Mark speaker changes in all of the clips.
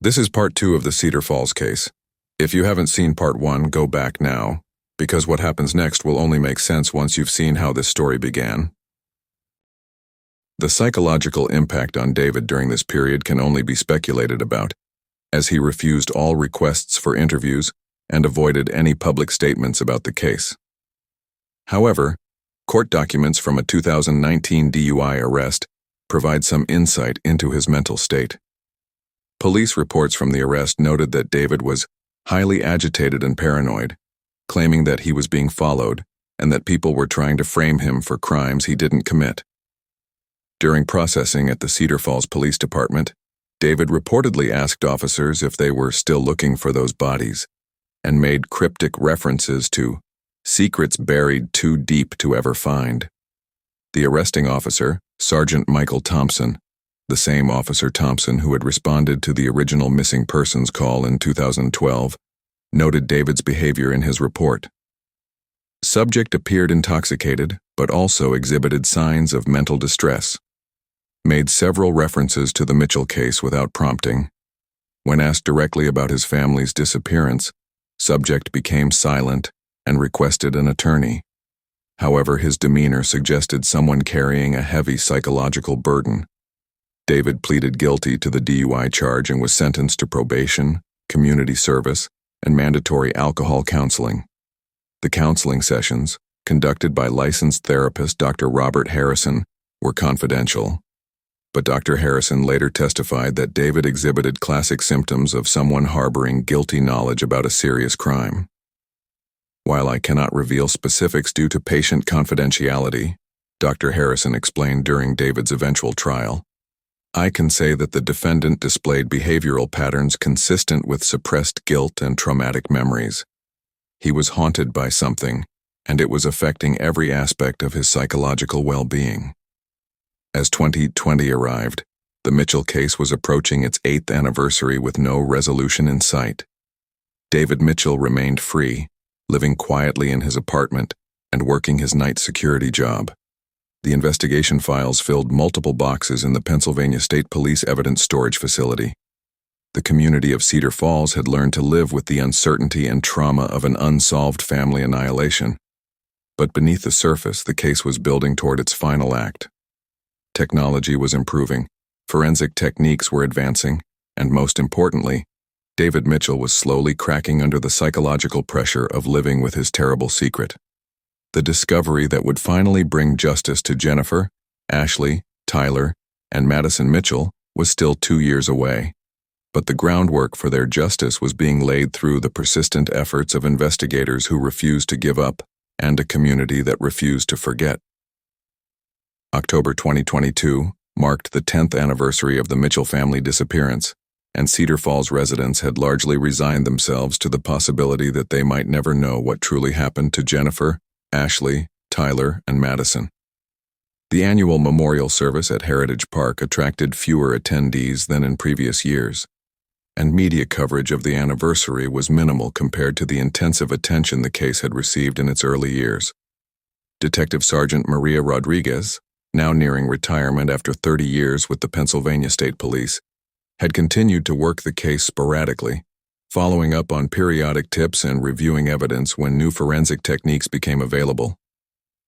Speaker 1: This is part 2 of the Cedar Falls case. If you haven't seen part 1, go back now, because what happens next will only make sense once you've seen how this story began. The psychological impact on David during this period can only be speculated about, as he refused all requests for interviews and avoided any public statements about the case. However, court documents from a 2019 DUI arrest provide some insight into his mental state. Police reports from the arrest noted that David was highly agitated and paranoid, claiming that he was being followed and that people were trying to frame him for crimes he didn't commit. During processing at the Cedar Falls Police Department, David reportedly asked officers if they were still looking for those bodies and made cryptic references to secrets buried too deep to ever find. The arresting officer, Sergeant Michael Thompson, the same Officer Thompson who had responded to the original missing persons call in 2012, noted David's behavior in his report. Subject appeared intoxicated, but also exhibited signs of mental distress. Made several references to the Mitchell case without prompting. When asked directly about his family's disappearance, subject became silent and requested an attorney. However, his demeanor suggested someone carrying a heavy psychological burden. David pleaded guilty to the DUI charge and was sentenced to probation, community service, and mandatory alcohol counseling. The counseling sessions, conducted by licensed therapist Dr. Robert Harrison, were confidential. But Dr. Harrison later testified that David exhibited classic symptoms of someone harboring guilty knowledge about a serious crime. While I cannot reveal specifics due to patient confidentiality, Dr. Harrison explained during David's eventual trial, I can say that the defendant displayed behavioral patterns consistent with suppressed guilt and traumatic memories. He was haunted by something, and it was affecting every aspect of his psychological well-being. As 2020 arrived, the Mitchell case was approaching its 8th anniversary with no resolution in sight. David Mitchell remained free, living quietly in his apartment and working his night security job. The investigation files filled multiple boxes in the Pennsylvania State Police Evidence Storage Facility. The community of Cedar Falls had learned to live with the uncertainty and trauma of an unsolved family annihilation. But beneath the surface, the case was building toward its final act. Technology was improving, forensic techniques were advancing, and most importantly, David Mitchell was slowly cracking under the psychological pressure of living with his terrible secret. The discovery that would finally bring justice to Jennifer, Ashley, Tyler, and Madison Mitchell was still 2 years away. But the groundwork for their justice was being laid through the persistent efforts of investigators who refused to give up and a community that refused to forget. October 2022 marked the 10th anniversary of the Mitchell family disappearance, and Cedar Falls residents had largely resigned themselves to the possibility that they might never know what truly happened to Jennifer, Ashley, Tyler, and Madison. The annual memorial service at Heritage Park attracted fewer attendees than in previous years, and media coverage of the anniversary was minimal compared to the intensive attention the case had received in its early years. Detective Sergeant Maria Rodriguez, now nearing retirement after 30 years with the Pennsylvania State Police, had continued to work the case sporadically, following up on periodic tips and reviewing evidence when new forensic techniques became available.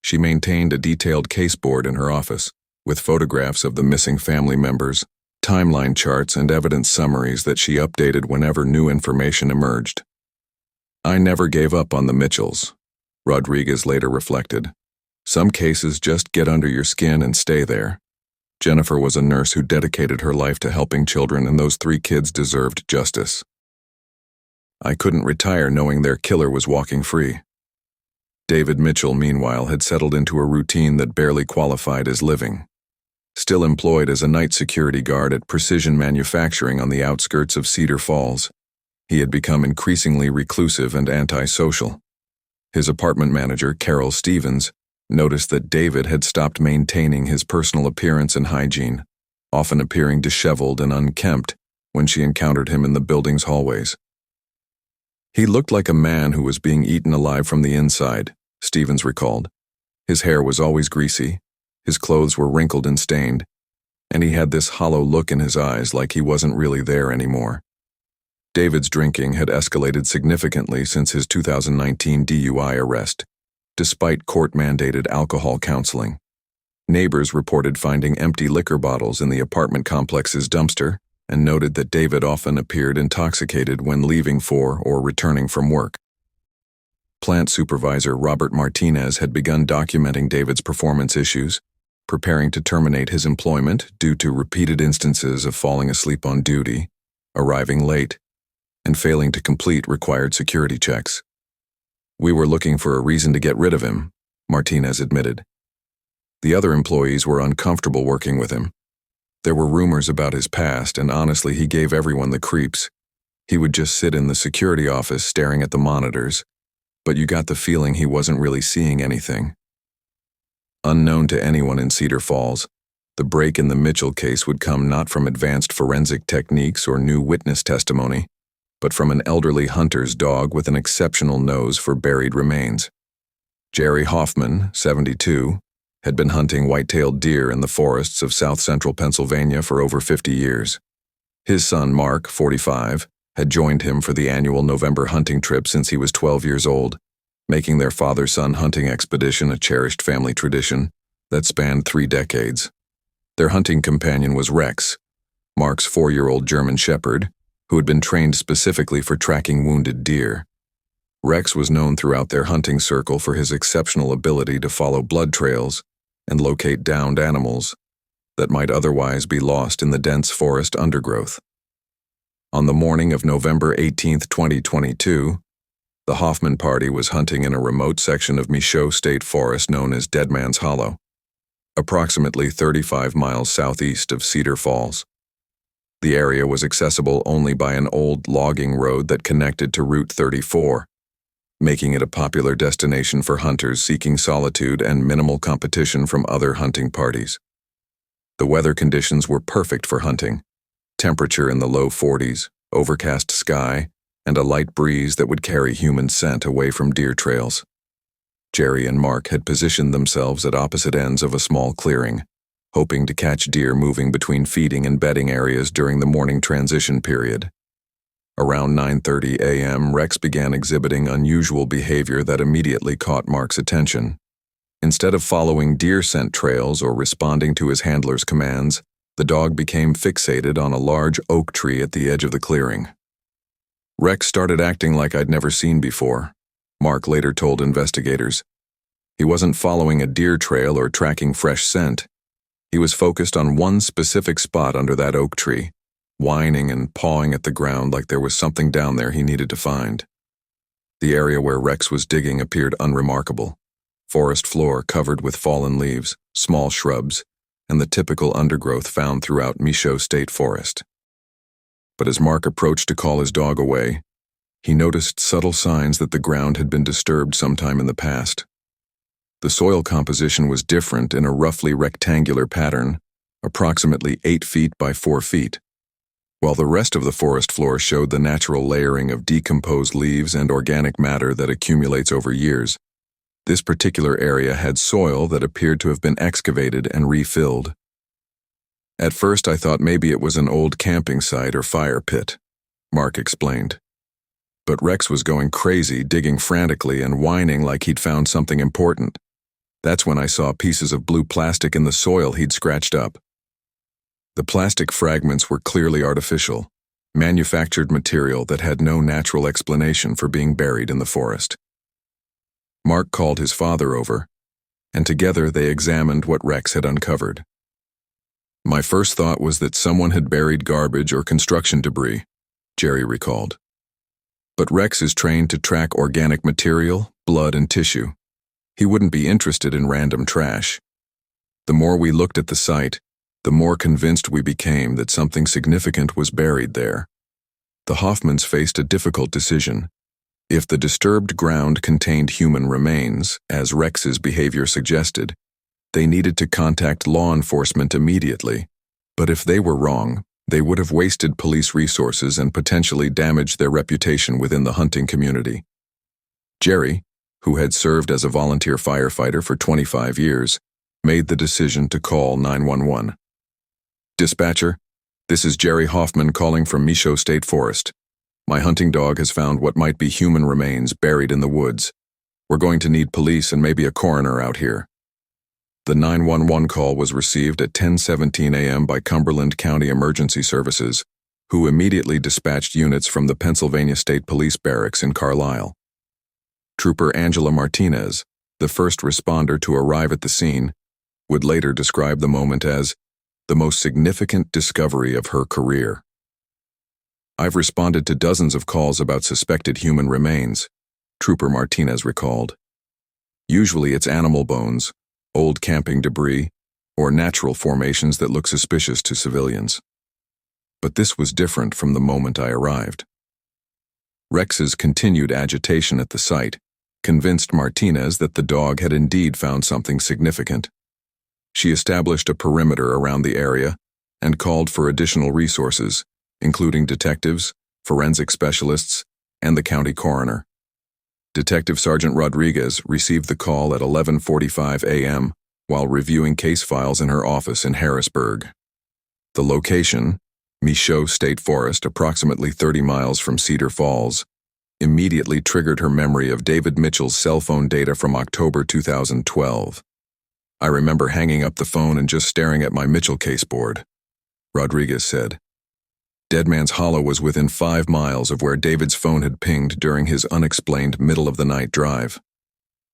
Speaker 1: She maintained a detailed case board in her office, with photographs of the missing family members, timeline charts, and evidence summaries that she updated whenever new information emerged. I never gave up on the Mitchells, Rodriguez later reflected. Some cases just get under your skin and stay there. Jennifer was a nurse who dedicated her life to helping children, and those 3 kids deserved justice. I couldn't retire knowing their killer was walking free. David Mitchell, meanwhile, had settled into a routine that barely qualified as living. Still employed as a night security guard at Precision Manufacturing on the outskirts of Cedar Falls, he had become increasingly reclusive and antisocial. His apartment manager, Carol Stevens, noticed that David had stopped maintaining his personal appearance and hygiene, often appearing disheveled and unkempt when she encountered him in the building's hallways. He looked like a man who was being eaten alive from the inside, Stevens recalled. His hair was always greasy, his clothes were wrinkled and stained, and he had this hollow look in his eyes like he wasn't really there anymore. David's drinking had escalated significantly since his 2019 DUI arrest, despite court-mandated alcohol counseling. Neighbors reported finding empty liquor bottles in the apartment complex's dumpster and noted that David often appeared intoxicated when leaving for or returning from work. Plant supervisor Robert Martinez had begun documenting David's performance issues, preparing to terminate his employment due to repeated instances of falling asleep on duty, arriving late, and failing to complete required security checks. "We were looking for a reason to get rid of him," Martinez admitted. The other employees were uncomfortable working with him. There were rumors about his past, and honestly, he gave everyone the creeps. He would just sit in the security office staring at the monitors, but you got the feeling he wasn't really seeing anything. Unknown to anyone in Cedar Falls, the break in the Mitchell case would come not from advanced forensic techniques or new witness testimony, but from an elderly hunter's dog with an exceptional nose for buried remains. Jerry Hoffman, 72, had been hunting white-tailed deer in the forests of south-central Pennsylvania for over 50 years. His son, Mark, 45, had joined him for the annual November hunting trip since he was 12 years old, making their father-son hunting expedition a cherished family tradition that spanned 3 decades. Their hunting companion was Rex, Mark's 4-year-old German Shepherd, who had been trained specifically for tracking wounded deer. Rex was known throughout their hunting circle for his exceptional ability to follow blood trails and locate downed animals that might otherwise be lost in the dense forest undergrowth. On the morning of November 18, 2022, the Hoffman party was hunting in a remote section of Michaud State Forest known as Dead Man's Hollow, approximately 35 miles southeast of Cedar Falls. The area was accessible only by an old logging road that connected to Route 34, making it a popular destination for hunters seeking solitude and minimal competition from other hunting parties. The weather conditions were perfect for hunting: temperature in the low 40s, overcast sky, and a light breeze that would carry human scent away from deer trails. Jerry and Mark had positioned themselves at opposite ends of a small clearing, hoping to catch deer moving between feeding and bedding areas during the morning transition period. Around 9:30 a.m., Rex began exhibiting unusual behavior that immediately caught Mark's attention. Instead of following deer scent trails or responding to his handler's commands, the dog became fixated on a large oak tree at the edge of the clearing. Rex started acting like I'd never seen before, Mark later told investigators. He wasn't following a deer trail or tracking fresh scent. He was focused on one specific spot under that oak tree, whining and pawing at the ground like there was something down there he needed to find. The area where Rex was digging appeared unremarkable: forest floor covered with fallen leaves, small shrubs, and the typical undergrowth found throughout Michaud State Forest. But as Mark approached to call his dog away, he noticed subtle signs that the ground had been disturbed sometime in the past. The soil composition was different in a roughly rectangular pattern, approximately 8 feet by 4 feet. While the rest of the forest floor showed the natural layering of decomposed leaves and organic matter that accumulates over years, this particular area had soil that appeared to have been excavated and refilled. "At first I thought maybe it was an old camping site or fire pit," Mark explained. But Rex was going crazy, digging frantically and whining like he'd found something important. That's when I saw pieces of blue plastic in the soil he'd scratched up. The plastic fragments were clearly artificial, manufactured material that had no natural explanation for being buried in the forest. Mark called his father over, and together they examined what Rex had uncovered. "My first thought was that someone had buried garbage or construction debris," Jerry recalled. "But Rex is trained to track organic material, blood, and tissue. He wouldn't be interested in random trash. The more we looked at the site, the more convinced we became that something significant was buried there." The Hoffmans faced a difficult decision. If the disturbed ground contained human remains, as Rex's behavior suggested, they needed to contact law enforcement immediately. But if they were wrong, they would have wasted police resources and potentially damaged their reputation within the hunting community. Jerry, who had served as a volunteer firefighter for 25 years, made the decision to call 911. "Dispatcher, this is Jerry Hoffman calling from Michaud State Forest. My hunting dog has found what might be human remains buried in the woods. We're going to need police and maybe a coroner out here." The 911 call was received at 10:17 a.m. by Cumberland County Emergency Services, who immediately dispatched units from the Pennsylvania State Police Barracks in Carlisle. Trooper Angela Martinez, the first responder to arrive at the scene, would later describe the moment as the most significant discovery of her career. "I've responded to dozens of calls about suspected human remains," Trooper Martinez recalled. "Usually it's animal bones, old camping debris, or natural formations that look suspicious to civilians. But this was different from the moment I arrived." Rex's continued agitation at the site convinced Martinez that the dog had indeed found something significant. She established a perimeter around the area and called for additional resources, including detectives, forensic specialists, and the county coroner. Detective Sergeant Rodriguez received the call at 11:45 a.m. while reviewing case files in her office in Harrisburg. The location, Michaud State Forest, approximately 30 miles from Cedar Falls, immediately triggered her memory of David Mitchell's cell phone data from October 2012. "I remember hanging up the phone and just staring at my Mitchell case board," Rodriguez said. Dead Man's Hollow was within 5 miles of where David's phone had pinged during his unexplained middle-of-the-night drive.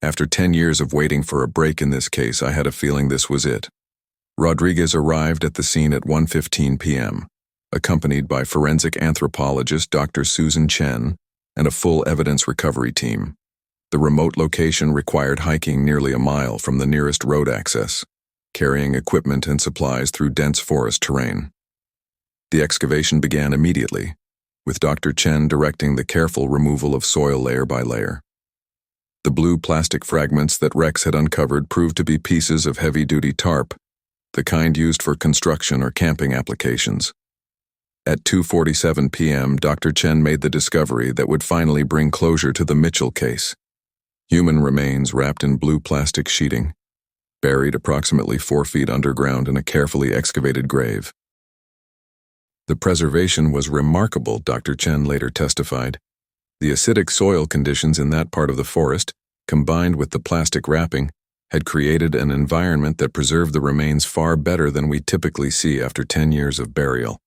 Speaker 1: "After 10 years of waiting for a break in this case, I had a feeling this was it." Rodriguez arrived at the scene at 1:15 p.m., accompanied by forensic anthropologist Dr. Susan Chen and a full evidence recovery team. The remote location required hiking nearly a mile from the nearest road access, carrying equipment and supplies through dense forest terrain. The excavation began immediately, with Dr. Chen directing the careful removal of soil layer by layer. The blue plastic fragments that Rex had uncovered proved to be pieces of heavy-duty tarp, the kind used for construction or camping applications. At 2:47 p.m., Dr. Chen made the discovery that would finally bring closure to the Mitchell case. Human remains wrapped in blue plastic sheeting, buried approximately 4 feet underground in a carefully excavated grave. "The preservation was remarkable," Dr. Chen later testified. "The acidic soil conditions in that part of the forest, combined with the plastic wrapping, had created an environment that preserved the remains far better than we typically see after 10 years of burial."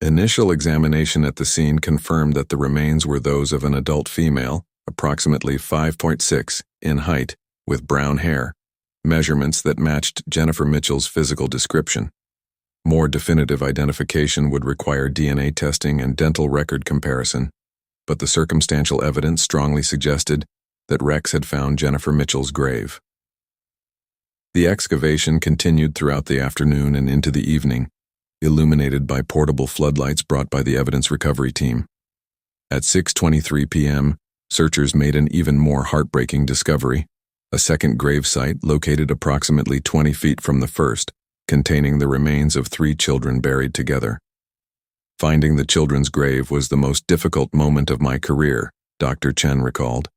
Speaker 1: Initial examination at the scene confirmed that the remains were those of an adult female, approximately 5.6 in height, with brown hair, measurements that matched Jennifer Mitchell's physical description. More definitive identification would require DNA testing and dental record comparison, but the circumstantial evidence strongly suggested that Rex had found Jennifer Mitchell's grave. The excavation continued throughout the afternoon and into the evening, illuminated by portable floodlights brought by the evidence recovery team. At 6:23 p.m., searchers made an even more heartbreaking discovery: a second grave site located approximately 20 feet from the first, containing the remains of 3 children buried together. "Finding the children's grave was the most difficult moment of my career," Dr. Chen recalled.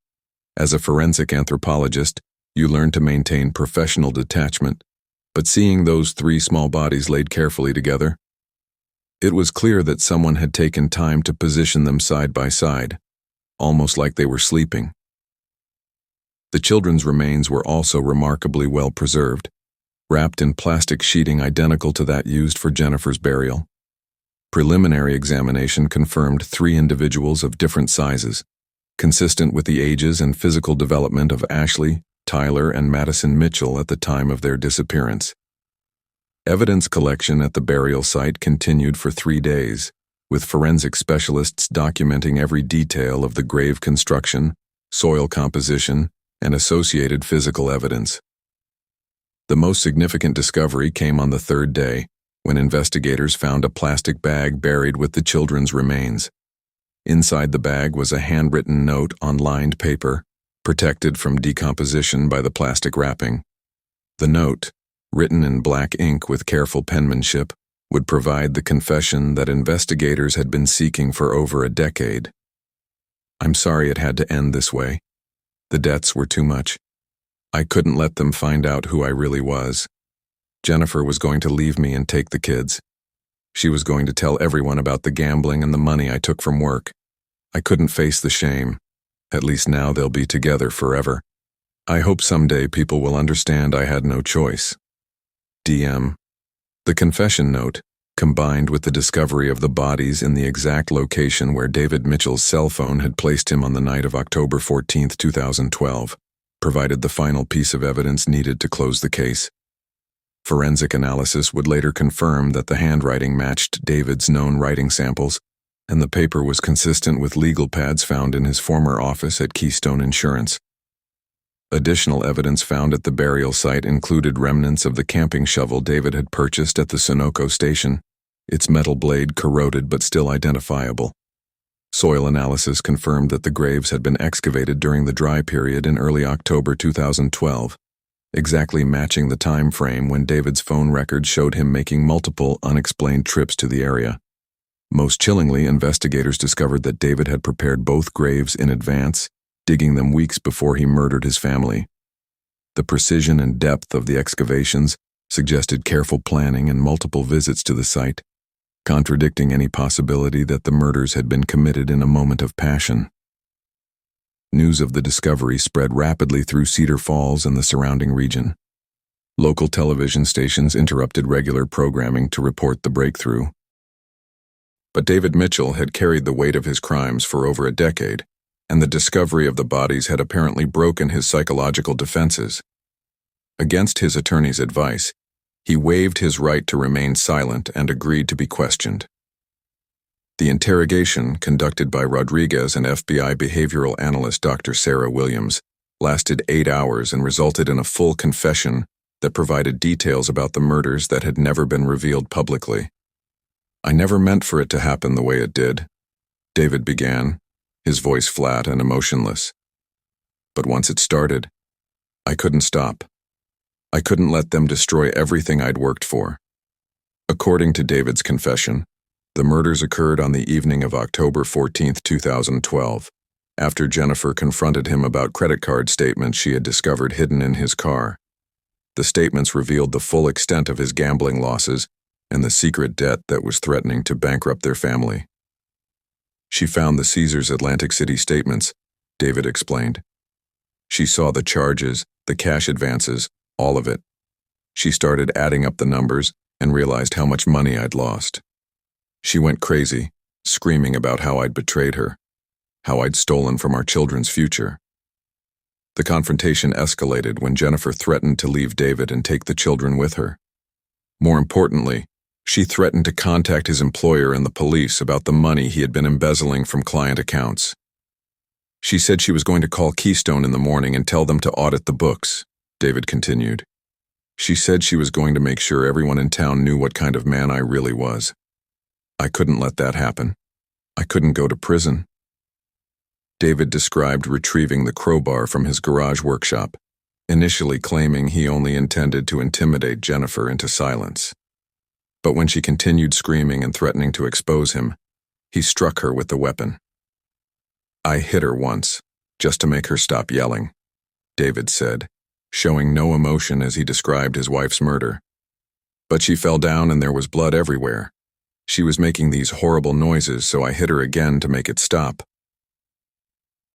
Speaker 1: "As a forensic anthropologist, you learn to maintain professional detachment, but seeing those 3 small bodies laid carefully together, it was clear that someone had taken time to position them side by side, almost like they were sleeping." The children's remains were also remarkably well preserved, wrapped in plastic sheeting identical to that used for Jennifer's burial. Preliminary examination confirmed 3 individuals of different sizes, consistent with the ages and physical development of Ashley, Tyler, and Madison Mitchell at the time of their disappearance. Evidence collection at the burial site continued for 3 days, with forensic specialists documenting every detail of the grave construction, soil composition, and associated physical evidence. The most significant discovery came on the 3rd day, when investigators found a plastic bag buried with the children's remains. Inside the bag was a handwritten note on lined paper, protected from decomposition by the plastic wrapping. The note, written in black ink with careful penmanship, would provide the confession that investigators had been seeking for over a decade. "I'm sorry it had to end this way. The deaths were too much. I couldn't let them find out who I really was. Jennifer was going to leave me and take the kids. She was going to tell everyone about the gambling and the money I took from work, I couldn't face the shame. At least now they'll be together forever. I hope someday people will understand I had no choice. DM. The confession note, combined with the discovery of the bodies in the exact location where David Mitchell's cell phone had placed him on the night of October 14, 2012, provided the final piece of evidence needed to close the case. Forensic analysis would later confirm that the handwriting matched David's known writing samples, and the paper was consistent with legal pads found in his former office at Keystone Insurance. Additional evidence found at the burial site included remnants of the camping shovel David had purchased at the Sunoco station, its metal blade corroded but still identifiable. Soil analysis confirmed that the graves had been excavated during the dry period in early October 2012, exactly matching the time frame when David's phone records showed him making multiple unexplained trips to the area. Most chillingly, investigators discovered that David had prepared both graves in advance, digging them weeks before he murdered his family. The precision and depth of the excavations suggested careful planning and multiple visits to the site, contradicting any possibility that the murders had been committed in a moment of passion. News of the discovery spread rapidly through Cedar Falls and the surrounding region. Local television stations interrupted regular programming to report the breakthrough. But David Mitchell had carried the weight of his crimes for over a decade, and the discovery of the bodies had apparently broken his psychological defenses. Against his attorney's advice, he waived his right to remain silent and agreed to be questioned. The interrogation, conducted by Rodriguez and FBI behavioral analyst Dr. Sarah Williams, lasted 8 hours and resulted in a full confession that provided details about the murders that had never been revealed publicly. "I never meant for it to happen the way it did," David began, his voice flat and emotionless. "But once it started, I couldn't stop. I couldn't let them destroy everything I'd worked for." According to David's confession, the murders occurred on the evening of October 14, 2012, after Jennifer confronted him about credit card statements she had discovered hidden in his car. The statements revealed the full extent of his gambling losses and the secret debt that was threatening to bankrupt their family. "She found the Caesars Atlantic City statements," David explained. "She saw the charges, the cash advances, all of it. She started adding up the numbers and realized how much money I'd lost. She went crazy, screaming about how I'd betrayed her, how I'd stolen from our children's future." The confrontation escalated when Jennifer threatened to leave David and take the children with her. More importantly, she threatened to contact his employer and the police about the money he had been embezzling from client accounts. "She said she was going to call Keystone in the morning and tell them to audit the books," David continued. "She said she was going to make sure everyone in town knew what kind of man I really was. I couldn't let that happen. I couldn't go to prison." David described retrieving the crowbar from his garage workshop, initially claiming he only intended to intimidate Jennifer into silence. But when she continued screaming and threatening to expose him, he struck her with the weapon. "I hit her once, just to make her stop yelling," David said, showing no emotion as he described his wife's murder. "But she fell down and there was blood everywhere. She was making these horrible noises, so I hit her again to make it stop."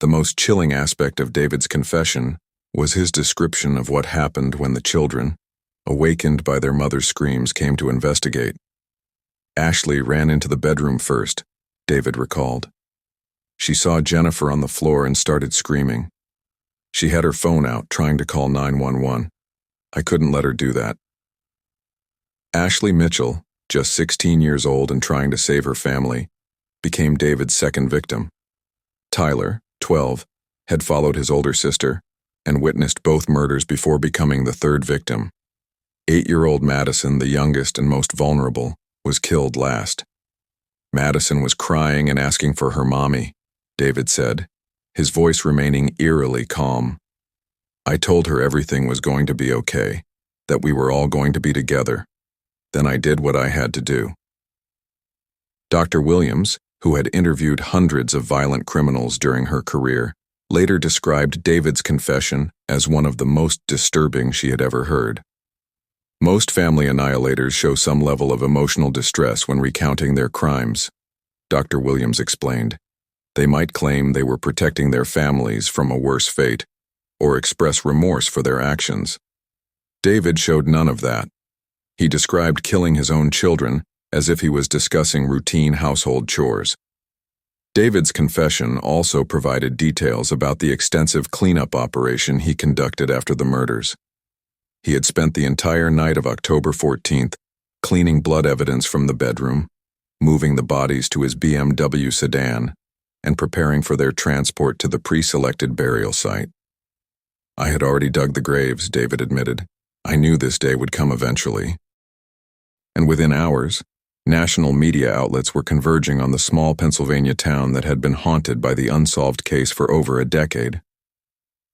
Speaker 1: The most chilling aspect of David's confession was his description of what happened when the children, awakened by their mother's screams, came to investigate. "Ashley ran into the bedroom first," David recalled. "She saw Jennifer on the floor and started screaming. She had her phone out, trying to call 911. I couldn't let her do that." Ashley Mitchell, just 16 years old and trying to save her family, became David's second victim. Tyler, 12, had followed his older sister and witnessed both murders before becoming the third victim. 8-year-old Madison, the youngest and most vulnerable, was killed last. "Madison was crying and asking for her mommy," David said, his voice remaining eerily calm. "I told her everything was going to be okay, that we were all going to be together. Then I did what I had to do." Dr. Williams, who had interviewed hundreds of violent criminals during her career, later described David's confession as one of the most disturbing she had ever heard. "Most family annihilators show some level of emotional distress when recounting their crimes," Dr. Williams explained. They might claim they were protecting their families from a worse fate, or express remorse for their actions. David showed none of that. He described killing his own children as if he was discussing routine household chores. David's confession also provided details about the extensive cleanup operation he conducted after the murders. He had spent the entire night of October 14th cleaning blood evidence from the bedroom, moving the bodies to his BMW sedan, and preparing for their transport to the pre-selected burial site. "I had already dug the graves," David admitted. "I knew this day would come eventually." And within hours, national media outlets were converging on the small Pennsylvania town that had been haunted by the unsolved case for over a decade.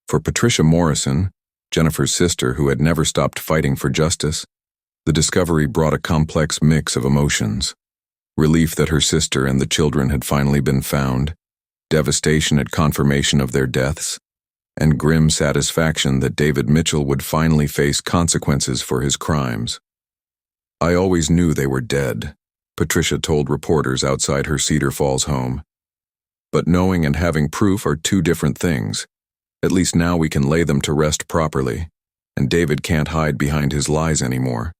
Speaker 1: For Patricia Morrison, Jennifer's sister who had never stopped fighting for justice, the discovery brought a complex mix of emotions. Relief that her sister and the children had finally been found, devastation at confirmation of their deaths, and grim satisfaction that David Mitchell would finally face consequences for his crimes. "I always knew they were dead," Patricia told reporters outside her Cedar Falls home. "But knowing and having proof are two different things. At least now we can lay them to rest properly, and David can't hide behind his lies anymore."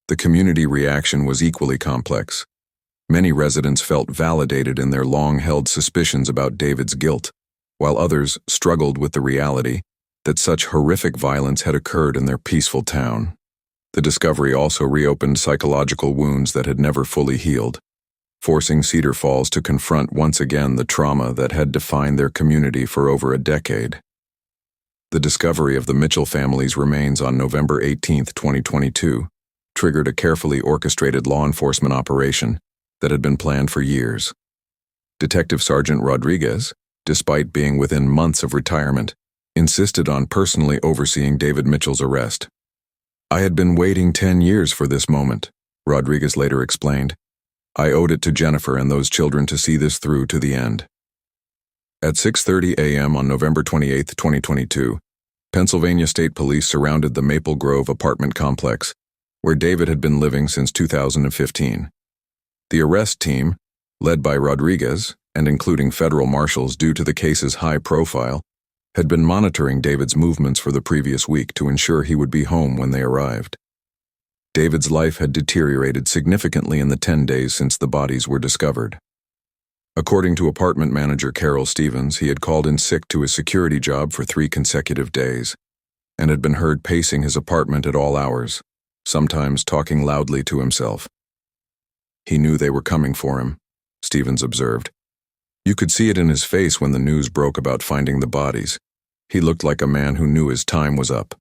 Speaker 1: The community reaction was equally complex. Many residents felt validated in their long-held suspicions about David's guilt, while others struggled with the reality that such horrific violence had occurred in their peaceful town. The discovery also reopened psychological wounds that had never fully healed, forcing Cedar Falls to confront once again the trauma that had defined their community for over a decade. The discovery of the Mitchell family's remains on November 18, 2022, triggered a carefully orchestrated law enforcement operation that had been planned for years. Detective Sergeant Rodriguez, despite being within months of retirement, insisted on personally overseeing David Mitchell's arrest. "I had been waiting 10 years for this moment," Rodriguez later explained. "I owed it to Jennifer and those children to see this through to the end." At 6:30 a.m. on November 28, 2022, Pennsylvania State Police surrounded the Maple Grove apartment complex, where David had been living since 2015. The arrest team, led by Rodriguez and including federal marshals due to the case's high profile, had been monitoring David's movements for the previous week to ensure he would be home when they arrived. David's life had deteriorated significantly in the 10 days since the bodies were discovered. According to apartment manager Carol Stevens, he had called in sick to his security job for 3 consecutive days and had been heard pacing his apartment at all hours, sometimes talking loudly to himself. "He knew they were coming for him," Stevens observed. "You could see it in his face when the news broke about finding the bodies. He looked like a man who knew his time was up."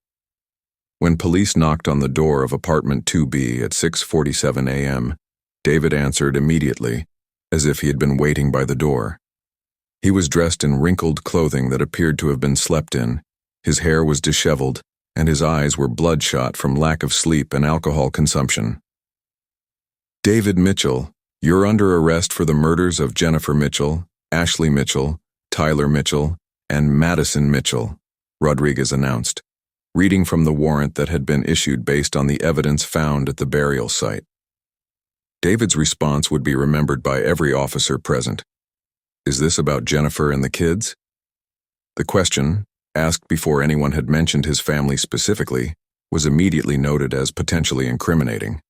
Speaker 1: When police knocked on the door of apartment 2B at 6:47 a.m., David answered immediately, as if he had been waiting by the door. He was dressed in wrinkled clothing that appeared to have been slept in, his hair was disheveled, and his eyes were bloodshot from lack of sleep and alcohol consumption. "David Mitchell, you're under arrest for the murders of Jennifer Mitchell, Ashley Mitchell, Tyler Mitchell, and Madison Mitchell," Rodriguez announced, reading from the warrant that had been issued based on the evidence found at the burial site. David's response would be remembered by every officer present. "Is this about Jennifer and the kids?" The question, asked before anyone had mentioned his family specifically, was immediately noted as potentially incriminating.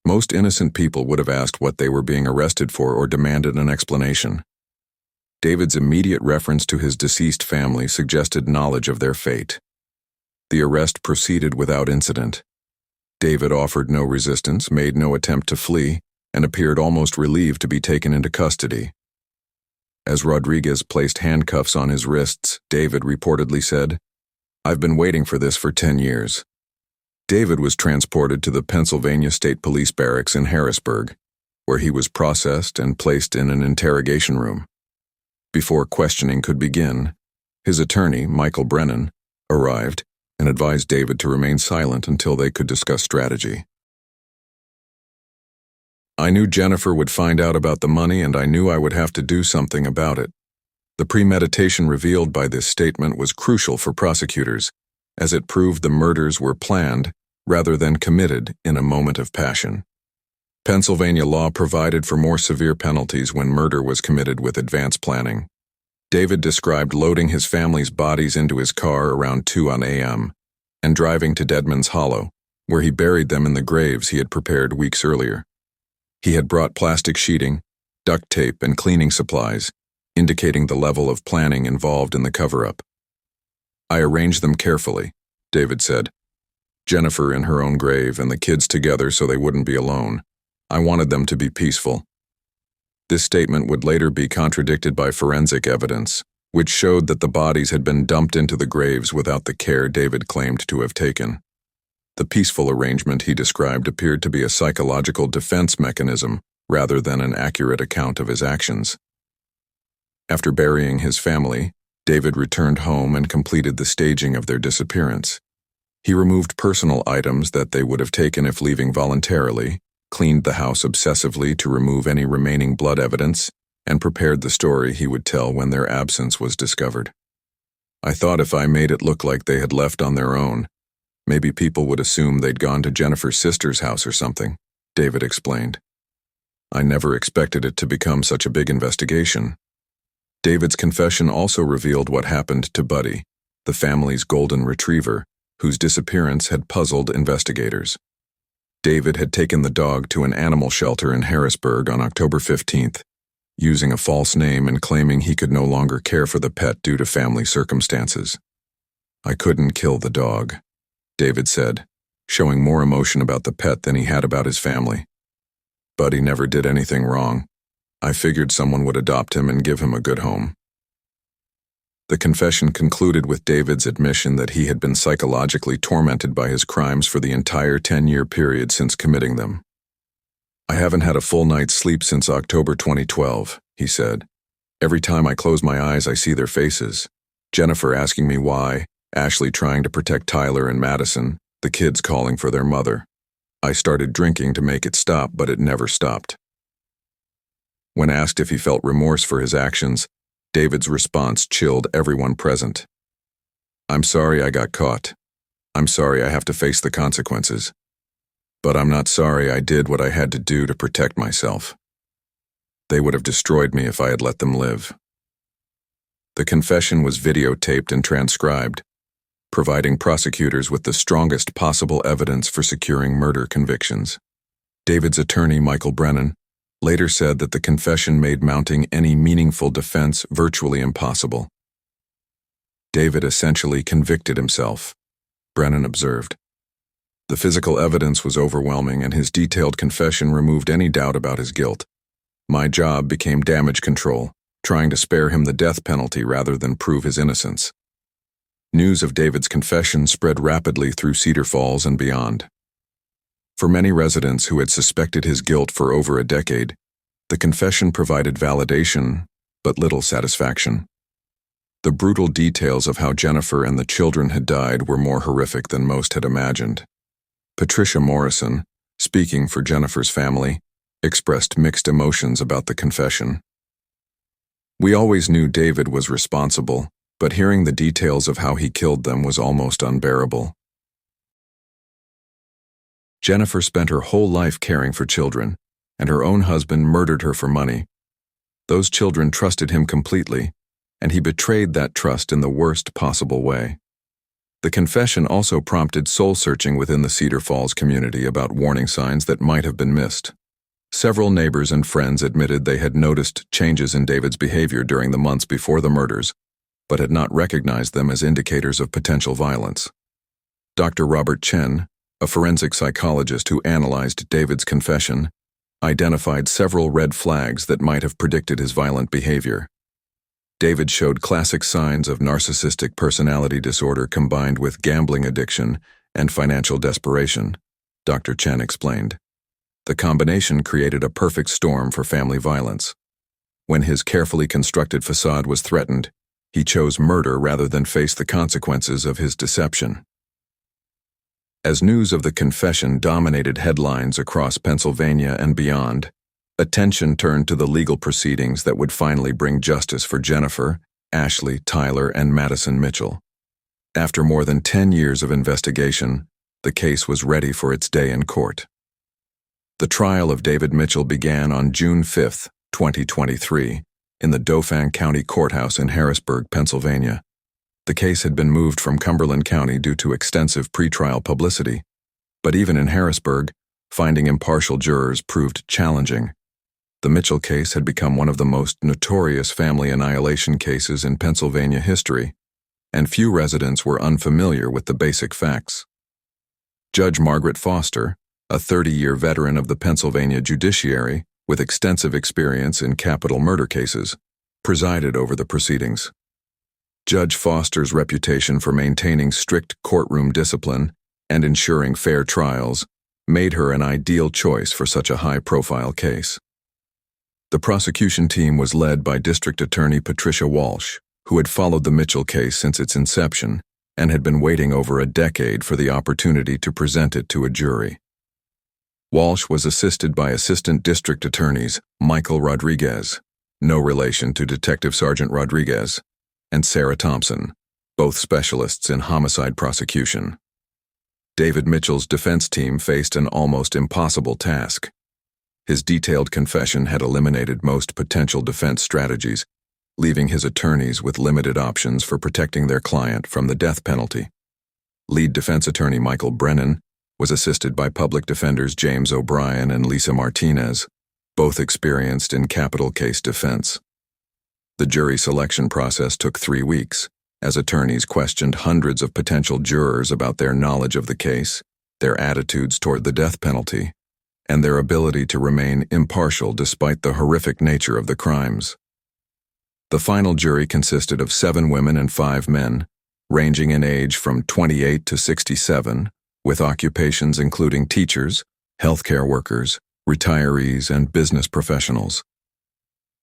Speaker 1: Most innocent people would have asked what they were being arrested for or demanded an explanation. David's immediate reference to his deceased family suggested knowledge of their fate. The arrest proceeded without incident. David offered no resistance, made no attempt to flee, and appeared almost relieved to be taken into custody. As Rodriguez placed handcuffs on his wrists, David reportedly said, "I've been waiting for this for 10 years. David was transported to the Pennsylvania State Police Barracks in Harrisburg, where he was processed and placed in an interrogation room. Before questioning could begin, his attorney, Michael Brennan, arrived and advised David to remain silent until they could discuss strategy. "I knew Jennifer would find out about the money, and I knew I would have to do something about it." The premeditation revealed by this statement was crucial for prosecutors, as it proved the murders were planned rather than committed in a moment of passion. Pennsylvania law provided for more severe penalties when murder was committed with advance planning. David described loading his family's bodies into his car around 2 a.m. and driving to Deadman's Hollow, where he buried them in the graves he had prepared weeks earlier. He had brought plastic sheeting, duct tape, and cleaning supplies, indicating the level of planning involved in the cover-up. "I arranged them carefully," David said. "Jennifer in her own grave and the kids together so they wouldn't be alone. I wanted them to be peaceful." This statement would later be contradicted by forensic evidence, which showed that the bodies had been dumped into the graves without the care David claimed to have taken. The peaceful arrangement he described appeared to be a psychological defense mechanism rather than an accurate account of his actions. After burying his family, David returned home and completed the staging of their disappearance. He removed personal items that they would have taken if leaving voluntarily, cleaned the house obsessively to remove any remaining blood evidence, and prepared the story he would tell when their absence was discovered. "I thought if I made it look like they had left on their own, maybe people would assume they'd gone to Jennifer's sister's house or something," David explained. "I never expected it to become such a big investigation." David's confession also revealed what happened to Buddy, the family's golden retriever, whose disappearance had puzzled investigators. David had taken the dog to an animal shelter in Harrisburg on October 15th, using a false name and claiming he could no longer care for the pet due to family circumstances. "I couldn't kill the dog," David said, showing more emotion about the pet than he had about his family. "Buddy never did anything wrong. I figured someone would adopt him and give him a good home." The confession concluded with David's admission that he had been psychologically tormented by his crimes for the entire 10-year period since committing them. "I haven't had a full night's sleep since October 2012, he said. "Every time I close my eyes, I see their faces. Jennifer asking me why, Ashley trying to protect Tyler and Madison, the kids calling for their mother. I started drinking to make it stop, but it never stopped." When asked if he felt remorse for his actions, David's response chilled everyone present. "I'm sorry I got caught. I'm sorry I have to face the consequences. But I'm not sorry I did what I had to do to protect myself. They would have destroyed me if I had let them live." The confession was videotaped and transcribed, providing prosecutors with the strongest possible evidence for securing murder convictions. David's attorney, Michael Brennan, later said that the confession made mounting any meaningful defense virtually impossible. "David essentially convicted himself," Brennan observed. "The physical evidence was overwhelming and his detailed confession removed any doubt about his guilt. My job became damage control, trying to spare him the death penalty rather than prove his innocence." News of David's confession spread rapidly through Cedar Falls and beyond. For many residents who had suspected his guilt for over a decade, the confession provided validation, but little satisfaction. The brutal details of how Jennifer and the children had died were more horrific than most had imagined. Patricia Morrison, speaking for Jennifer's family, expressed mixed emotions about the confession. "We always knew David was responsible, but hearing the details of how he killed them was almost unbearable. Jennifer spent her whole life caring for children, and her own husband murdered her for money. Those children trusted him completely, and he betrayed that trust in the worst possible way." The confession also prompted soul-searching within the Cedar Falls community about warning signs that might have been missed. Several neighbors and friends admitted they had noticed changes in David's behavior during the months before the murders, but had not recognized them as indicators of potential violence. Dr. Robert Chen, a forensic psychologist who analyzed David's confession, identified several red flags that might have predicted his violent behavior. David showed classic signs of narcissistic personality disorder combined with gambling addiction and financial desperation, Dr. Chen explained. The combination created a perfect storm for family violence. When his carefully constructed facade was threatened, he chose murder rather than face the consequences of his deception. As news of the confession dominated headlines across Pennsylvania and beyond, attention turned to the legal proceedings that would finally bring justice for Jennifer, Ashley, Tyler, and Madison Mitchell. After more than 10 years of investigation, the case was ready for its day in court. The trial of David Mitchell began on June 5, 2023, in the Dauphin County Courthouse in Harrisburg, Pennsylvania. The case had been moved from Cumberland County due to extensive pretrial publicity. But even in Harrisburg, finding impartial jurors proved challenging. The Mitchell case had become one of the most notorious family annihilation cases in Pennsylvania history, and few residents were unfamiliar with the basic facts. Judge Margaret Foster, a 30-year veteran of the Pennsylvania judiciary with extensive experience in capital murder cases, presided over the proceedings. Judge Foster's reputation for maintaining strict courtroom discipline and ensuring fair trials made her an ideal choice for such a high-profile case. The prosecution team was led by District Attorney Patricia Walsh, who had followed the Mitchell case since its inception and had been waiting over a decade for the opportunity to present it to a jury. Walsh was assisted by Assistant District Attorneys Michael Rodriguez, no relation to Detective Sergeant Rodriguez, and Sarah Thompson, both specialists in homicide prosecution. David Mitchell's defense team faced an almost impossible task. His detailed confession had eliminated most potential defense strategies, leaving his attorneys with limited options for protecting their client from the death penalty. Lead defense attorney Michael Brennan was assisted by public defenders James O'Brien and Lisa Martinez, both experienced in capital case defense. The jury selection process took 3 weeks, as attorneys questioned hundreds of potential jurors about their knowledge of the case, their attitudes toward the death penalty, and their ability to remain impartial despite the horrific nature of the crimes. The final jury consisted of 7 women and 5 men, ranging in age from 28 to 67, with occupations including teachers, healthcare workers, retirees, and business professionals.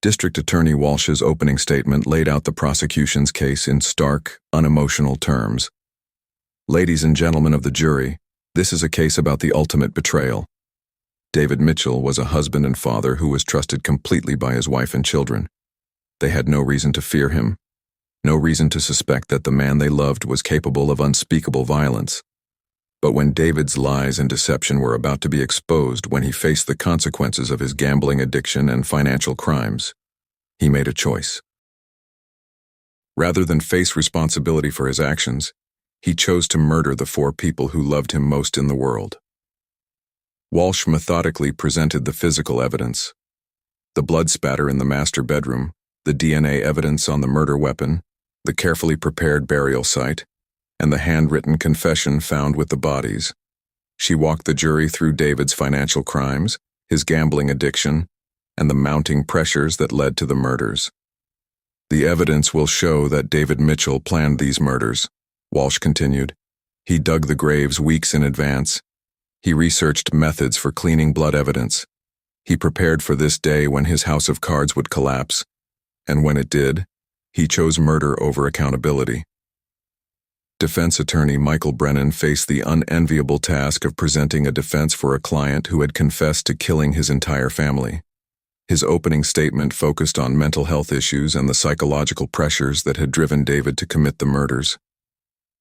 Speaker 1: District Attorney Walsh's opening statement laid out the prosecution's case in stark, unemotional terms. Ladies and gentlemen of the jury, this is a case about the ultimate betrayal. David Mitchell was a husband and father who was trusted completely by his wife and children. They had no reason to fear him, no reason to suspect that the man they loved was capable of unspeakable violence. But when David's lies and deception were about to be exposed when he faced the consequences of his gambling addiction and financial crimes, he made a choice. Rather than face responsibility for his actions, he chose to murder the 4 people who loved him most in the world. Walsh methodically presented the physical evidence: the blood spatter in the master bedroom, the DNA evidence on the murder weapon, the carefully prepared burial site, and the handwritten confession found with the bodies. She walked the jury through David's financial crimes, his gambling addiction, and the mounting pressures that led to the murders. The evidence will show that David Mitchell planned these murders, Walsh continued. He dug the graves weeks in advance. He researched methods for cleaning blood evidence. He prepared for this day when his house of cards would collapse, and when it did, he chose murder over accountability. Defense attorney Michael Brennan faced the unenviable task of presenting a defense for a client who had confessed to killing his entire family. His opening statement focused on mental health issues and the psychological pressures that had driven David to commit the murders.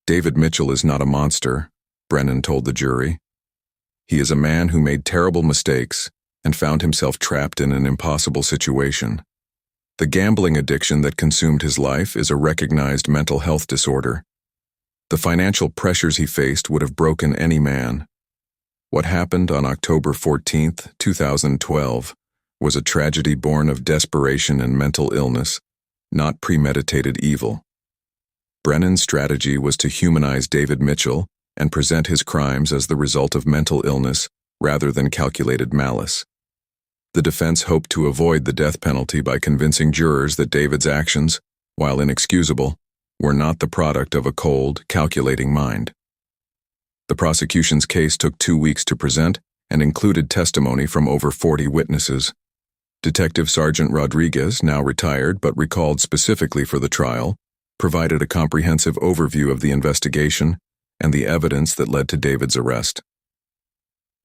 Speaker 1: David Mitchell is not a monster, Brennan told the jury. He is a man who made terrible mistakes and found himself trapped in an impossible situation. The gambling addiction that consumed his life is a recognized mental health disorder. The financial pressures he faced would have broken any man. What happened on October 14, 2012, was a tragedy born of desperation and mental illness, not premeditated evil. Brennan's strategy was to humanize David Mitchell and present his crimes as the result of mental illness rather than calculated malice. The defense hoped to avoid the death penalty by convincing jurors that David's actions, while inexcusable, were not the product of a cold, calculating mind. The prosecution's case took 2 weeks to present and included testimony from over 40 witnesses. Detective Sergeant Rodriguez, now retired but recalled specifically for the trial, provided a comprehensive overview of the investigation and the evidence that led to David's arrest.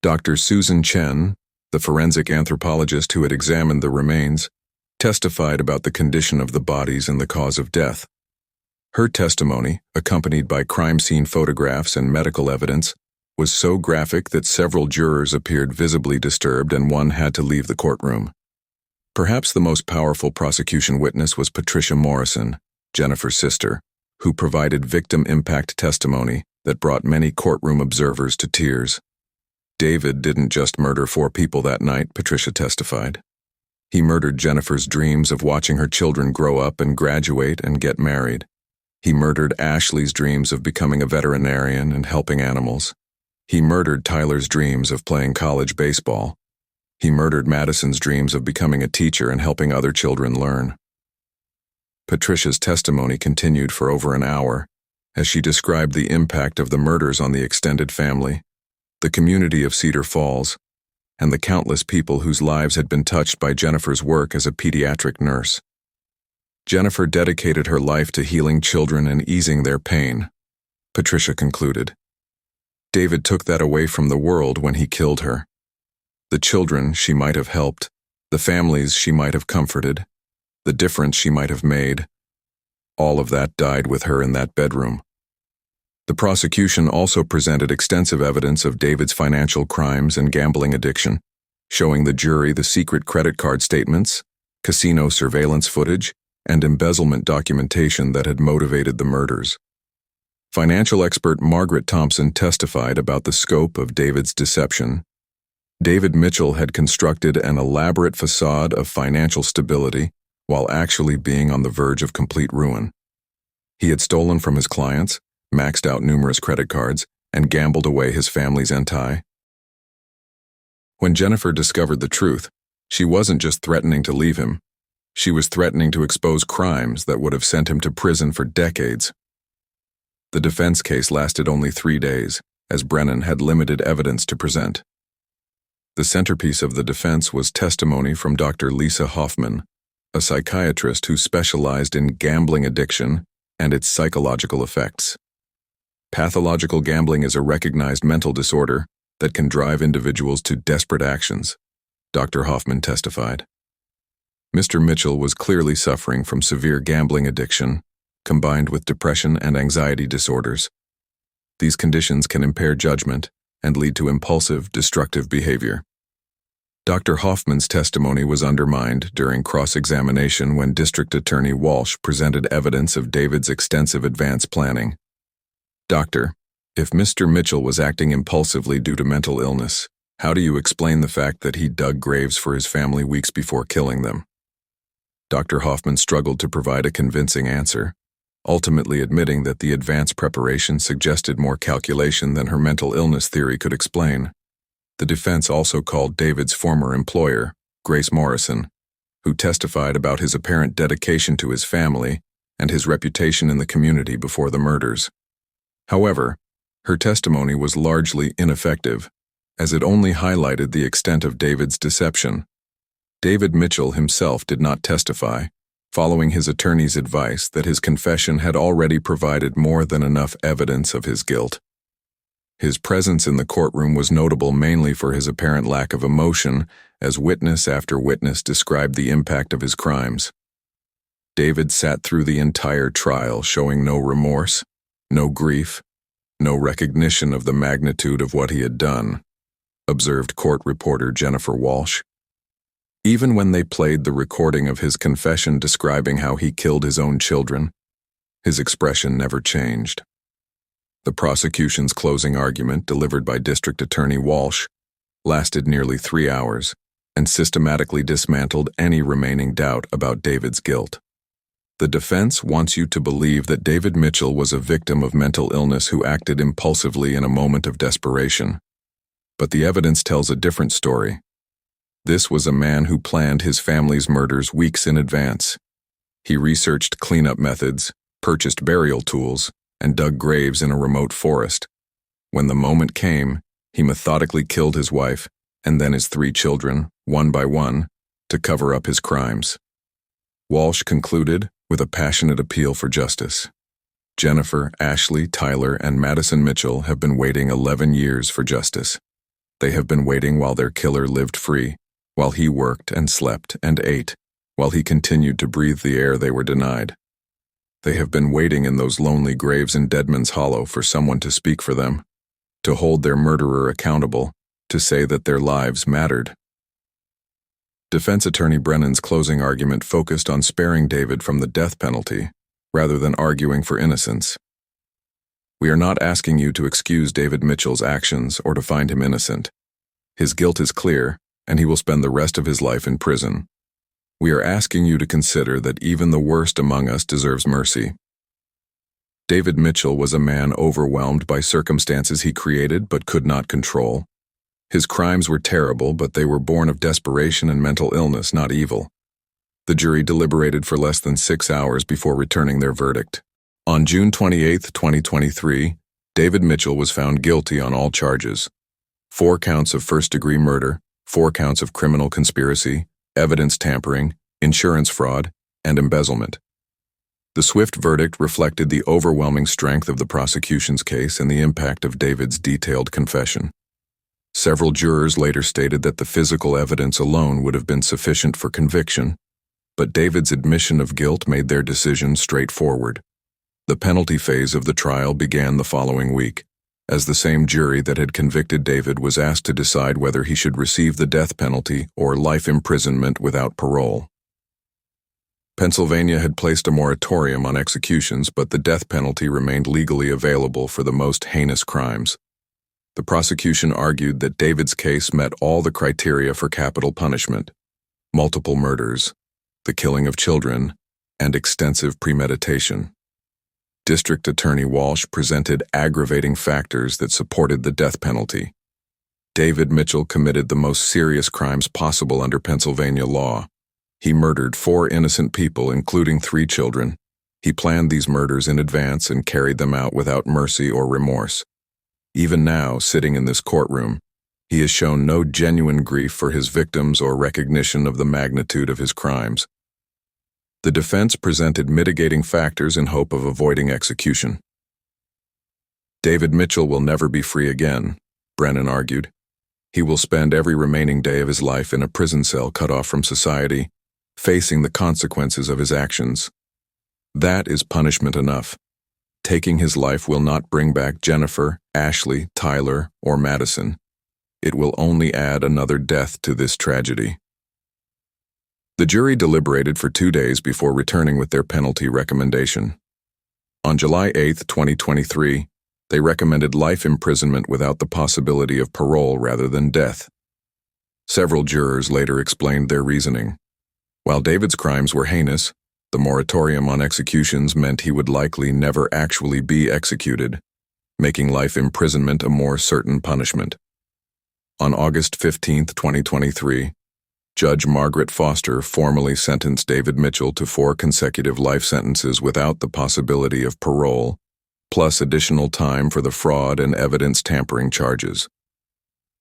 Speaker 1: Dr. Susan Chen, the forensic anthropologist who had examined the remains, testified about the condition of the bodies and the cause of death. Her testimony, accompanied by crime scene photographs and medical evidence, was so graphic that several jurors appeared visibly disturbed and one had to leave the courtroom. Perhaps the most powerful prosecution witness was Patricia Morrison, Jennifer's sister, who provided victim impact testimony that brought many courtroom observers to tears. David didn't just murder 4 people that night, Patricia testified. He murdered Jennifer's dreams of watching her children grow up and graduate and get married. He murdered Ashley's dreams of becoming a veterinarian and helping animals. He murdered Tyler's dreams of playing college baseball. He murdered Madison's dreams of becoming a teacher and helping other children learn. Patricia's testimony continued for over an hour as she described the impact of the murders on the extended family, the community of Cedar Falls, and the countless people whose lives had been touched by Jennifer's work as a pediatric nurse. Jennifer dedicated her life to healing children and easing their pain, Patricia concluded. David took that away from the world when he killed her. The children she might have helped, the families she might have comforted, the difference she might have made, all of that died with her in that bedroom. The prosecution also presented extensive evidence of David's financial crimes and gambling addiction, showing the jury the secret credit card statements, casino surveillance footage, and embezzlement documentation that had motivated the murders. Financial expert Margaret Thompson testified about the scope of David's deception. David Mitchell had constructed an elaborate facade of financial stability while actually being on the verge of complete ruin. He had stolen from his clients, maxed out numerous credit cards, and gambled away his family's enti. When Jennifer discovered the truth, she wasn't just threatening to leave him. She was threatening to expose crimes that would have sent him to prison for decades. The defense case lasted only 3 days, as Brennan had limited evidence to present. The centerpiece of the defense was testimony from Dr. Lisa Hoffman, a psychiatrist who specialized in gambling addiction and its psychological effects. Pathological gambling is a recognized mental disorder that can drive individuals to desperate actions, Dr. Hoffman testified. Mr. Mitchell was clearly suffering from severe gambling addiction, combined with depression and anxiety disorders. These conditions can impair judgment and lead to impulsive, destructive behavior. Dr. Hoffman's testimony was undermined during cross-examination when District Attorney Walsh presented evidence of David's extensive advance planning. Doctor, if Mr. Mitchell was acting impulsively due to mental illness, how do you explain the fact that he dug graves for his family weeks before killing them? Dr. Hoffman struggled to provide a convincing answer, ultimately admitting that the advance preparation suggested more calculation than her mental illness theory could explain. The defense also called David's former employer, Grace Morrison, who testified about his apparent dedication to his family and his reputation in the community before the murders. However, her testimony was largely ineffective, as it only highlighted the extent of David's deception. David Mitchell himself did not testify, following his attorney's advice that his confession had already provided more than enough evidence of his guilt. His presence in the courtroom was notable mainly for his apparent lack of emotion, as witness after witness described the impact of his crimes. David sat through the entire trial showing no remorse, no grief, no recognition of the magnitude of what he had done, observed court reporter Jennifer Walsh. Even when they played the recording of his confession describing how he killed his own children, his expression never changed. The prosecution's closing argument, delivered by District Attorney Walsh, lasted nearly 3 hours and systematically dismantled any remaining doubt about David's guilt. The defense wants you to believe that David Mitchell was a victim of mental illness who acted impulsively in a moment of desperation. But the evidence tells a different story. This was a man who planned his family's murders weeks in advance. He researched cleanup methods, purchased burial tools, and dug graves in a remote forest. When the moment came, he methodically killed his wife and then his 3 children, one by one, to cover up his crimes. Walsh concluded with a passionate appeal for justice. Jennifer, Ashley, Tyler, and Madison Mitchell have been waiting 11 years for justice. They have been waiting while their killer lived free, while he worked and slept and ate, while he continued to breathe the air they were denied. They have been waiting in those lonely graves in Deadman's Hollow for someone to speak for them. to hold their murderer accountable, to say that their lives mattered. Defense attorney Brennan's closing argument focused on sparing David from the death penalty, rather than arguing for innocence. We are not asking you to excuse David Mitchell's actions or to find him innocent. His guilt is clear, and he will spend the rest of his life in prison. We are asking you to consider that even the worst among us deserves mercy. David Mitchell was a man overwhelmed by circumstances he created but could not control. His crimes were terrible, but they were born of desperation and mental illness, not evil. The jury deliberated for less than 6 hours before returning their verdict. On June 28, 2023, David Mitchell was found guilty on all charges: 4 counts of first-degree murder, 4 counts of criminal conspiracy, evidence tampering, insurance fraud, and embezzlement. The swift verdict reflected the overwhelming strength of the prosecution's case and the impact of David's detailed confession. Several jurors later stated that the physical evidence alone would have been sufficient for conviction, but David's admission of guilt made their decision straightforward. The penalty phase of the trial began the following week, as the same jury that had convicted David was asked to decide whether he should receive the death penalty or life imprisonment without parole. Pennsylvania had placed a moratorium on executions, but the death penalty remained legally available for the most heinous crimes. The prosecution argued that David's case met all the criteria for capital punishment: multiple murders, the killing of children, and extensive premeditation. District Attorney Walsh presented aggravating factors that supported the death penalty. David Mitchell committed the most serious crimes possible under Pennsylvania law. He murdered 4 innocent people, including 3 children. He planned these murders in advance and carried them out without mercy or remorse. Even now, sitting in this courtroom, he has shown no genuine grief for his victims or recognition of the magnitude of his crimes. The defense presented mitigating factors in hope of avoiding execution. David Mitchell will never be free again, Brennan argued. He will spend every remaining day of his life in a prison cell cut off from society, facing the consequences of his actions. That is punishment enough. Taking his life will not bring back Jennifer, Ashley, Tyler, or Madison. It will only add another death to this tragedy. The jury deliberated for 2 days before returning with their penalty recommendation. On July 8, 2023, they recommended life imprisonment without the possibility of parole rather than death. Several jurors later explained their reasoning. While David's crimes were heinous, the moratorium on executions meant he would likely never actually be executed, making life imprisonment a more certain punishment. On August 15, 2023, Judge Margaret Foster formally sentenced David Mitchell to 4 consecutive life sentences without the possibility of parole, plus additional time for the fraud and evidence tampering charges.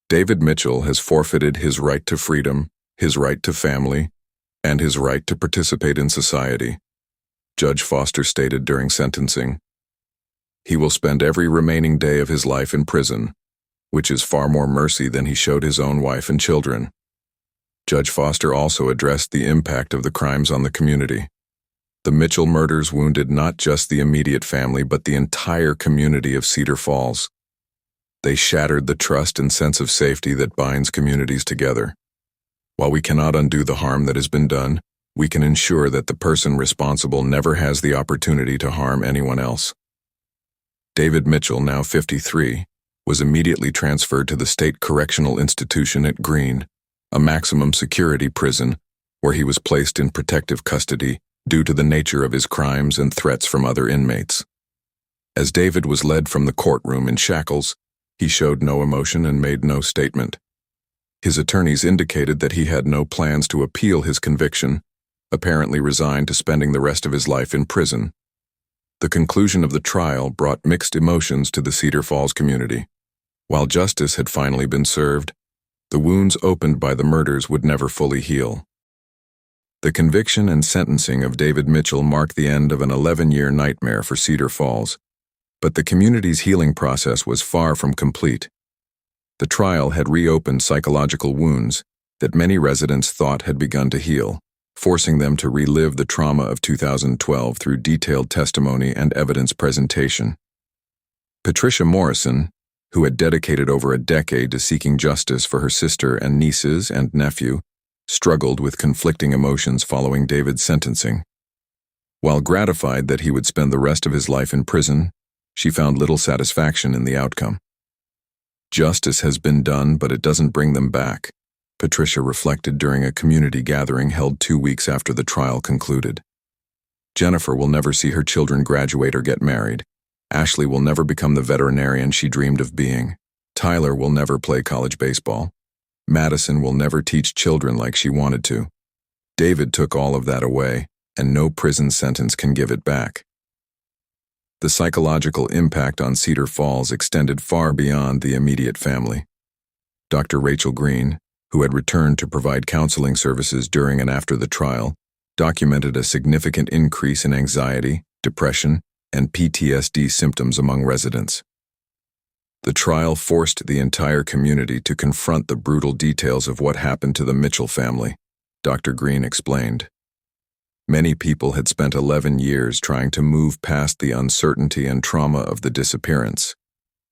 Speaker 1: David Mitchell has forfeited his right to freedom, his right to family, and his right to participate in society, Judge Foster stated during sentencing. He will spend every remaining day of his life in prison, which is far more mercy than he showed his own wife and children. Judge Foster also addressed the impact of the crimes on the community. The Mitchell murders wounded not just the immediate family but the entire community of Cedar Falls. They shattered the trust and sense of safety that binds communities together. While we cannot undo the harm that has been done, we can ensure that the person responsible never has the opportunity to harm anyone else. David Mitchell, now 53, was immediately transferred to the State Correctional Institution at Greene, a maximum security prison where he was placed in protective custody due to the nature of his crimes and threats from other inmates. As David was led from the courtroom in shackles, he showed no emotion and made no statement. His attorneys indicated that he had no plans to appeal his conviction, apparently resigned to spending the rest of his life in prison. The conclusion of the trial brought mixed emotions to the Cedar Falls community. While justice had finally been served, the wounds opened by the murders would never fully heal. The conviction and sentencing of David Mitchell marked the end of an 11-year nightmare for Cedar Falls, but the community's healing process was far from complete. The trial had reopened psychological wounds that many residents thought had begun to heal, forcing them to relive the trauma of 2012 through detailed testimony and evidence presentation. Patricia Morrison, who had dedicated over a decade to seeking justice for her sister and nieces and nephew, struggled with conflicting emotions following David's sentencing. While gratified that he would spend the rest of his life in prison, she found little satisfaction in the outcome. Justice has been done, but it doesn't bring them back, Patricia reflected during a community gathering held 2 weeks after the trial concluded. Jennifer will never see her children graduate or get married. Ashley will never become the veterinarian she dreamed of being. Tyler will never play college baseball. Madison will never teach children like she wanted to. David took all of that away, and no prison sentence can give it back. The psychological impact on Cedar Falls extended far beyond the immediate family. Dr. Rachel Green, who had returned to provide counseling services during and after the trial, documented a significant increase in anxiety, depression, and PTSD symptoms among residents. The trial forced the entire community to confront the brutal details of what happened to the Mitchell family, Dr. Green explained. Many people had spent 11 years trying to move past the uncertainty and trauma of the disappearance.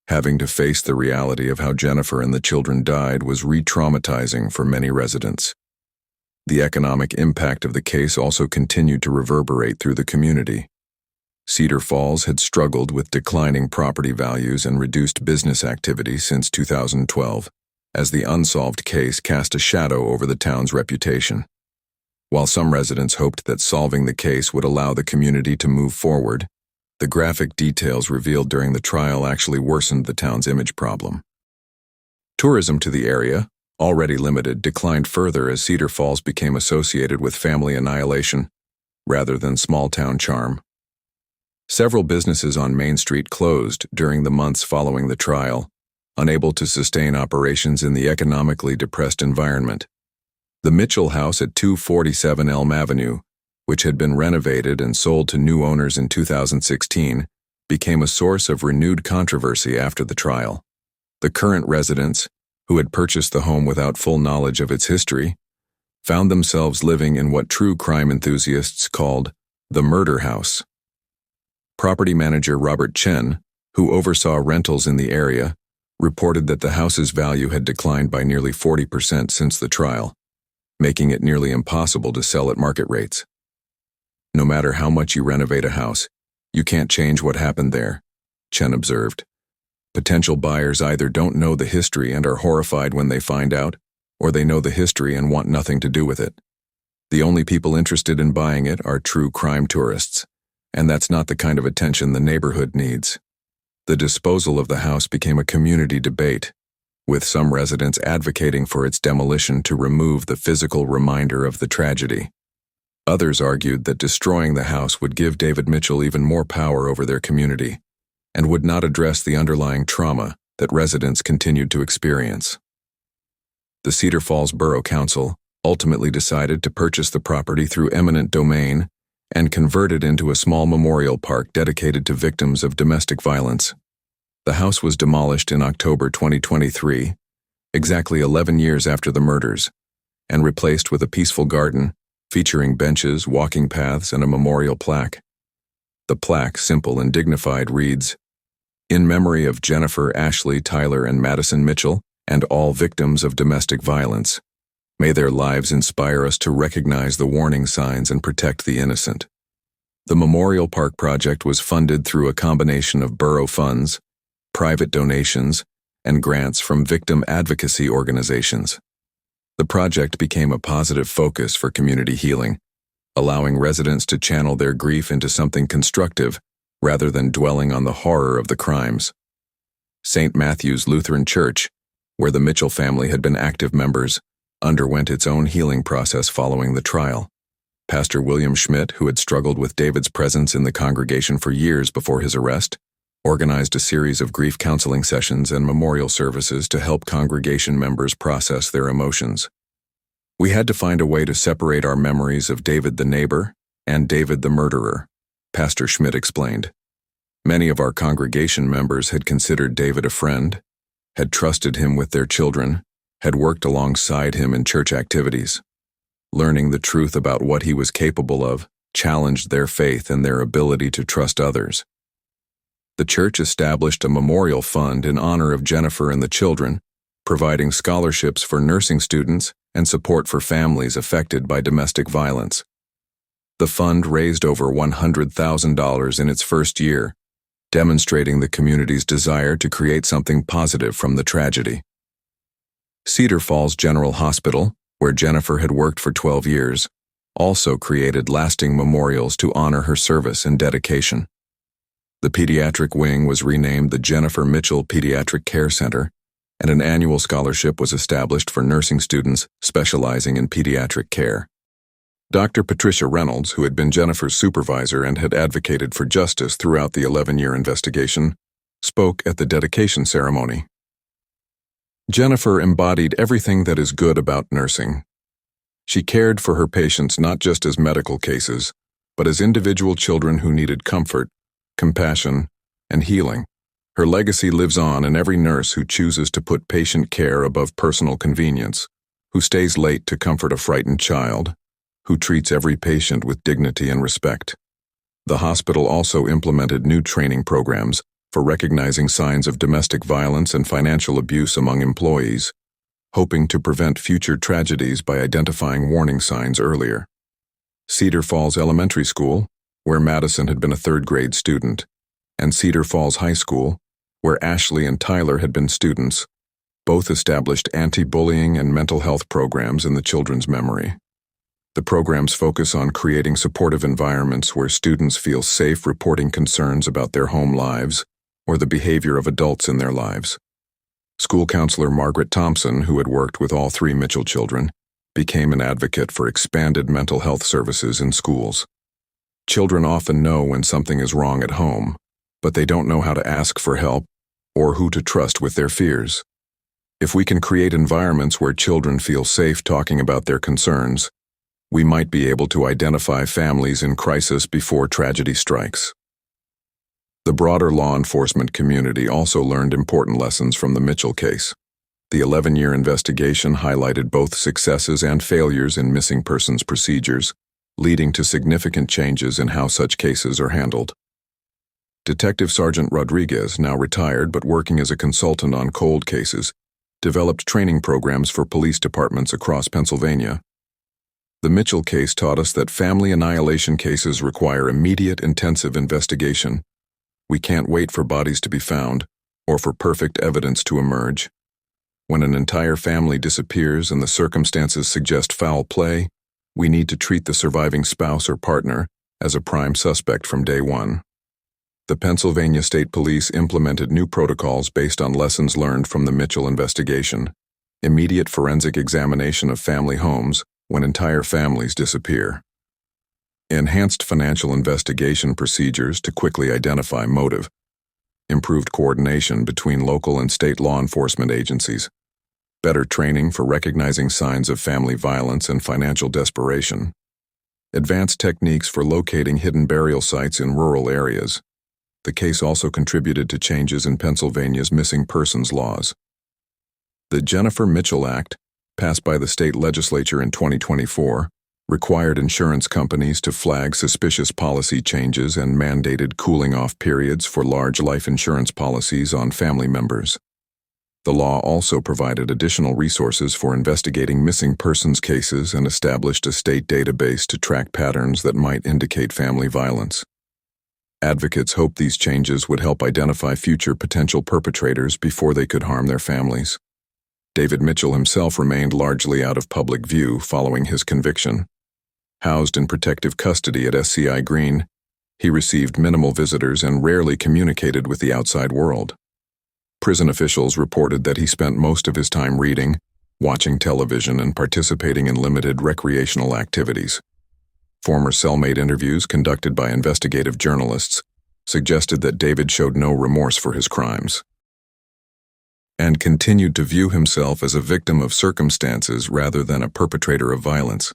Speaker 1: Having to face the reality of how Jennifer and the children died was re-traumatizing for many residents. The economic impact of the case also continued to reverberate through the community. Cedar Falls had struggled with declining property values and reduced business activity since 2012, as the unsolved case cast a shadow over the town's reputation. While some residents hoped that solving the case would allow the community to move forward, the graphic details revealed during the trial actually worsened the town's image problem. Tourism to the area, already limited, declined further as Cedar Falls became associated with family annihilation rather than small-town charm. Several businesses on Main Street closed during the months following the trial, unable to sustain operations in the economically depressed environment. The Mitchell house at 247 Elm Avenue, which had been renovated and sold to new owners in 2016, became a source of renewed controversy after the trial. The current residents, who had purchased the home without full knowledge of its history, found themselves living in what true crime enthusiasts called the murder house. Property manager Robert Chen, who oversaw rentals in the area, reported that the house's value had declined by nearly 40% since the trial, making it nearly impossible to sell at market rates. No matter how much you renovate a house, you can't change what happened there, Chen observed. Potential buyers either don't know the history and are horrified when they find out, or they know the history and want nothing to do with it. The only people interested in buying it are true crime tourists, and that's not the kind of attention the neighborhood needs. The disposal of the house became a community debate, with some residents advocating for its demolition to remove the physical reminder of the tragedy. Others argued that destroying the house would give David Mitchell even more power over their community and would not address the underlying trauma that residents continued to experience. The Cedar Falls Borough Council ultimately decided to purchase the property through eminent domain and convert it into a small memorial park dedicated to victims of domestic violence. The house was demolished in October 2023, exactly 11 years after the murders, and replaced with a peaceful garden featuring benches, walking paths, and a memorial plaque. The plaque, simple and dignified, reads, "In memory of Jennifer, Ashley, Tyler, and Madison Mitchell, and all victims of domestic violence. May their lives inspire us to recognize the warning signs and protect the innocent." The Memorial Park project was funded through a combination of borough funds, private donations, and grants from victim advocacy organizations. The project became a positive focus for community healing, allowing residents to channel their grief into something constructive rather than dwelling on the horror of the crimes. St. Matthew's Lutheran Church, where the Mitchell family had been active members, underwent its own healing process following the trial. Pastor William Schmidt, who had struggled with David's presence in the congregation for years before his arrest, organized a series of grief counseling sessions and memorial services to help congregation members process their emotions. "We had to find a way to separate our memories of David the neighbor and David the murderer," Pastor Schmidt explained. Many of our congregation members had considered David a friend, had trusted him with their children, had worked alongside him in church activities. Learning the truth about what he was capable of challenged their faith and their ability to trust others. The church established a memorial fund in honor of Jennifer and the children, providing scholarships for nursing students and support for families affected by domestic violence. The fund raised over $100,000 in its first year, demonstrating the community's desire to create something positive from the tragedy. Cedar Falls General Hospital, where Jennifer had worked for 12 years, also created lasting memorials to honor her service and dedication. The pediatric wing was renamed the Jennifer Mitchell Pediatric Care Center, and an annual scholarship was established for nursing students specializing in pediatric care. Dr. Patricia Reynolds, who had been Jennifer's supervisor and had advocated for justice throughout the 11-year investigation, spoke at the dedication ceremony. Jennifer embodied everything that is good about nursing. She cared for her patients not just as medical cases, but as individual children who needed comfort, compassion, and healing. Her legacy lives on in every nurse who chooses to put patient care above personal convenience, who stays late to comfort a frightened child, who treats every patient with dignity and respect. The hospital also implemented new training programs for recognizing signs of domestic violence and financial abuse among employees, hoping to prevent future tragedies by identifying warning signs earlier. Cedar Falls Elementary School, where Madison had been a third-grade student, and Cedar Falls High School, where Ashley and Tyler had been students, both established anti-bullying and mental health programs in the children's memory. The programs focus on creating supportive environments where students feel safe reporting concerns about their home lives or the behavior of adults in their lives. School counselor Margaret Thompson, who had worked with all 3 Mitchell children, became an advocate for expanded mental health services in schools. Children often know when something is wrong at home, but they don't know how to ask for help or who to trust with their fears. If we can create environments where children feel safe talking about their concerns, we might be able to identify families in crisis before tragedy strikes. The broader law enforcement community also learned important lessons from the Mitchell case. The 11-year investigation highlighted both successes and failures in missing persons procedures, leading to significant changes in how such cases are handled. Detective Sergeant Rodriguez, now retired but working as a consultant on cold cases, developed training programs for police departments across Pennsylvania. The Mitchell case taught us that family annihilation cases require immediate, intensive investigation. We can't wait for bodies to be found or for perfect evidence to emerge. When an entire family disappears and the circumstances suggest foul play, we need to treat the surviving spouse or partner as a prime suspect from day one. The Pennsylvania State Police implemented new protocols based on lessons learned from the Mitchell investigation. Immediate forensic examination of family homes when entire families disappear. Enhanced financial investigation procedures to quickly identify motive. Improved coordination between local and state law enforcement agencies. Better training for recognizing signs of family violence and financial desperation. Advanced techniques for locating hidden burial sites in rural areas. The case also contributed to changes in Pennsylvania's missing persons laws. The Jennifer Mitchell Act, passed by the state legislature in 2024, required insurance companies to flag suspicious policy changes and mandated cooling-off periods for large life insurance policies on family members. The law also provided additional resources for investigating missing persons cases and established a state database to track patterns that might indicate family violence. Advocates hoped these changes would help identify future potential perpetrators before they could harm their families. David Mitchell himself remained largely out of public view following his conviction. Housed in protective custody at SCI Green, he received minimal visitors and rarely communicated with the outside world. Prison officials reported that he spent most of his time reading, watching television, and participating in limited recreational activities. Former cellmate interviews conducted by investigative journalists suggested that David showed no remorse for his crimes and continued to view himself as a victim of circumstances rather than a perpetrator of violence.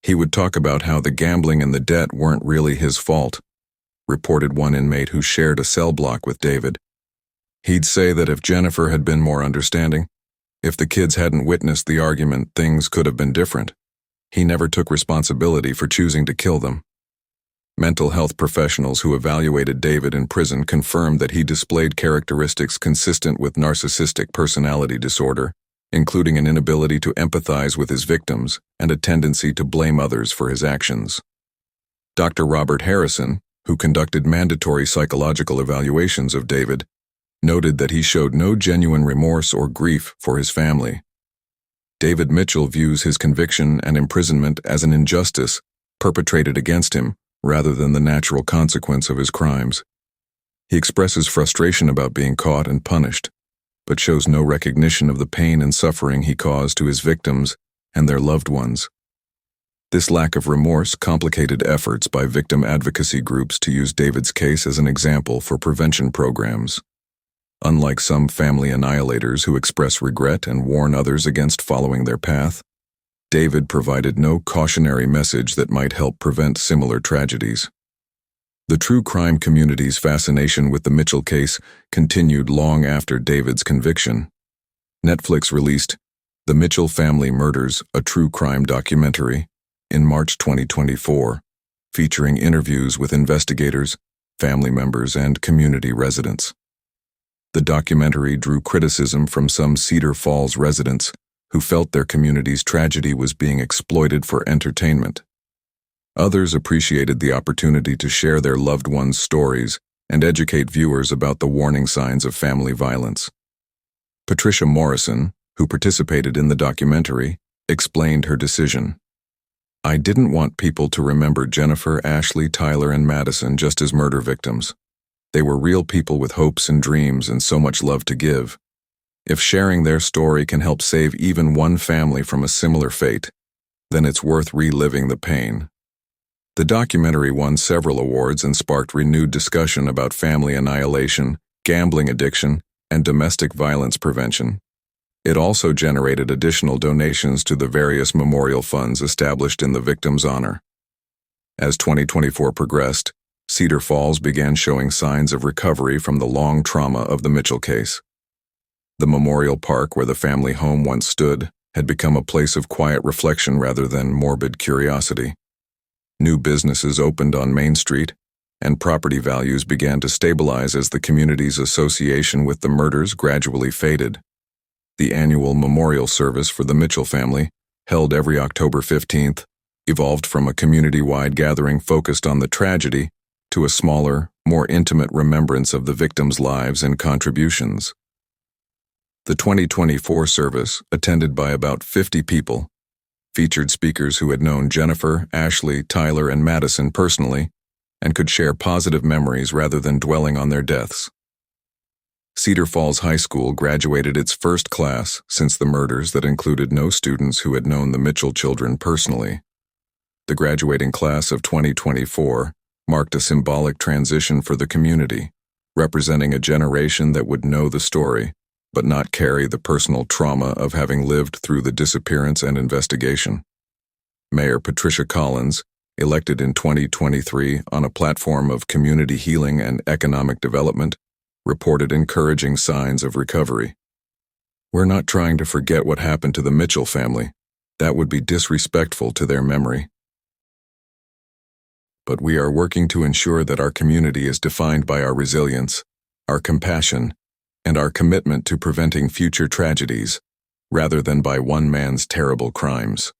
Speaker 1: He would talk about how the gambling and the debt weren't really his fault, reported one inmate who shared a cell block with David. He'd say that if Jennifer had been more understanding, if the kids hadn't witnessed the argument, things could have been different. He never took responsibility for choosing to kill them. Mental health professionals who evaluated David in prison confirmed that he displayed characteristics consistent with narcissistic personality disorder, including an inability to empathize with his victims and a tendency to blame others for his actions. Dr. Robert Harrison, who conducted mandatory psychological evaluations of David, noted that he showed no genuine remorse or grief for his family. David Mitchell views his conviction and imprisonment as an injustice perpetrated against him rather than the natural consequence of his crimes. He expresses frustration about being caught and punished, but shows no recognition of the pain and suffering he caused to his victims and their loved ones. This lack of remorse complicated efforts by victim advocacy groups to use David's case as an example for prevention programs. Unlike some family annihilators who express regret and warn others against following their path, David provided no cautionary message that might help prevent similar tragedies. The true crime community's fascination with the Mitchell case continued long after David's conviction. Netflix released The Mitchell Family Murders, a true crime documentary, in March 2024, featuring interviews with investigators, family members, and community residents. The documentary drew criticism from some Cedar Falls residents who felt their community's tragedy was being exploited for entertainment. Others appreciated the opportunity to share their loved ones' stories and educate viewers about the warning signs of family violence. Patricia Morrison, who participated in the documentary, explained her decision. "I didn't want people to remember Jennifer, Ashley, Tyler, and Madison just as murder victims. They were real people with hopes and dreams and so much love to give. If sharing their story can help save even one family from a similar fate, then it's worth reliving the pain." The documentary won several awards and sparked renewed discussion about family annihilation, gambling addiction, and domestic violence prevention. It also generated additional donations to the various memorial funds established in the victim's honor. As 2024 progressed, Cedar Falls began showing signs of recovery from the long trauma of the Mitchell case. The memorial park where the family home once stood had become a place of quiet reflection rather than morbid curiosity. New businesses opened on Main Street, and property values began to stabilize as the community's association with the murders gradually faded. The annual memorial service for the Mitchell family, held every October 15th, evolved from a community-wide gathering focused on the tragedy to a smaller, more intimate remembrance of the victims' lives and contributions. The 2024 service, attended by about 50 people, featured speakers who had known Jennifer, Ashley, Tyler, and Madison personally and could share positive memories rather than dwelling on their deaths. Cedar Falls High School graduated its first class since the murders that included no students who had known the Mitchell children personally. The graduating class of 2024 marked a symbolic transition for the community, representing a generation that would know the story, but not carry the personal trauma of having lived through the disappearance and investigation. Mayor Patricia Collins, elected in 2023 on a platform of community healing and economic development, reported encouraging signs of recovery. "We're not trying to forget what happened to the Mitchell family. That would be disrespectful to their memory. But we are working to ensure that our community is defined by our resilience, our compassion, and our commitment to preventing future tragedies, rather than by one man's terrible crimes."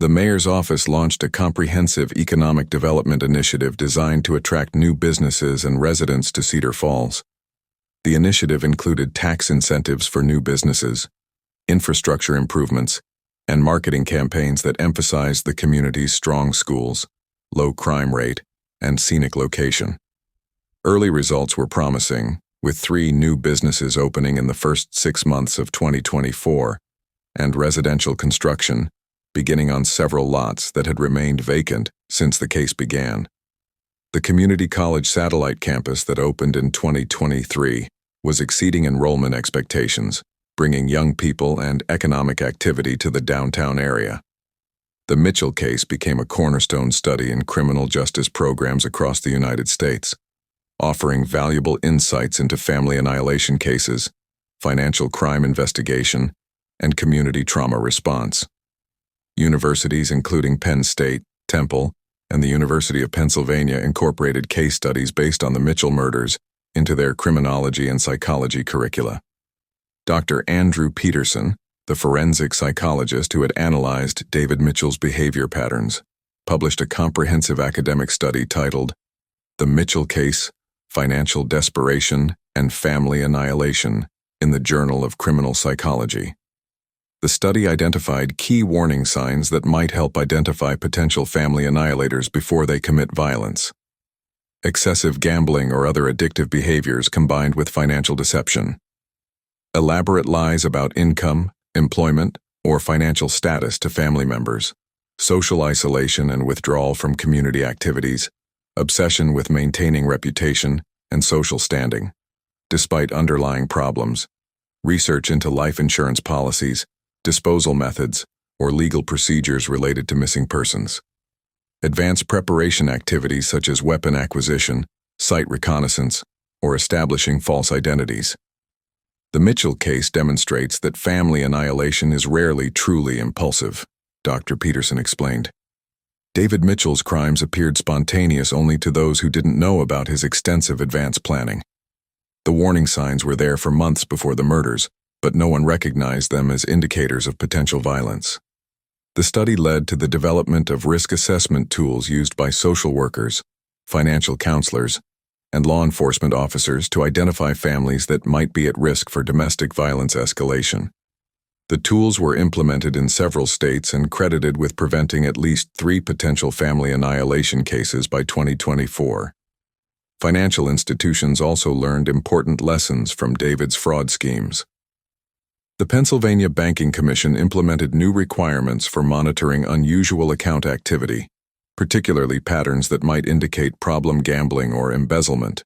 Speaker 1: The mayor's office launched a comprehensive economic development initiative designed to attract new businesses and residents to Cedar Falls. The initiative included tax incentives for new businesses, infrastructure improvements, and marketing campaigns that emphasized the community's strong schools, low crime rate, and scenic location. Early results were promising, with 3 new businesses opening in the first 6 months of 2024, and residential construction beginning on several lots that had remained vacant since the case began. The community college satellite campus that opened in 2023 was exceeding enrollment expectations, bringing young people and economic activity to the downtown area. The Mitchell case became a cornerstone study in criminal justice programs across the United States, offering valuable insights into family annihilation cases, financial crime investigation, and community trauma response. Universities including Penn State, Temple, and the University of Pennsylvania incorporated case studies based on the Mitchell murders into their criminology and psychology curricula. Dr. Andrew Peterson, the forensic psychologist who had analyzed David Mitchell's behavior patterns, published a comprehensive academic study titled The Mitchell Case, Financial Desperation and Family Annihilation in the Journal of Criminal Psychology. The study identified key warning signs that might help identify potential family annihilators before they commit violence. Excessive gambling or other addictive behaviors combined with financial deception. Elaborate lies about income, employment, or financial status to family members. Social isolation and withdrawal from community activities. Obsession with maintaining reputation and social standing. Despite underlying problems. Research into life insurance policies, disposal methods, or legal procedures related to missing persons. Advanced preparation activities such as weapon acquisition, site reconnaissance, or establishing false identities. The Mitchell case demonstrates that family annihilation is rarely truly impulsive, Dr. Peterson explained. David Mitchell's crimes appeared spontaneous only to those who didn't know about his extensive advance planning. The warning signs were there for months before the murders, but no one recognized them as indicators of potential violence. The study led to the development of risk assessment tools used by social workers, financial counselors, and law enforcement officers to identify families that might be at risk for domestic violence escalation. The tools were implemented in several states and credited with preventing at least 3 potential family annihilation cases by 2024. Financial institutions also learned important lessons from David's fraud schemes. The Pennsylvania Banking Commission implemented new requirements for monitoring unusual account activity, particularly patterns that might indicate problem gambling or embezzlement.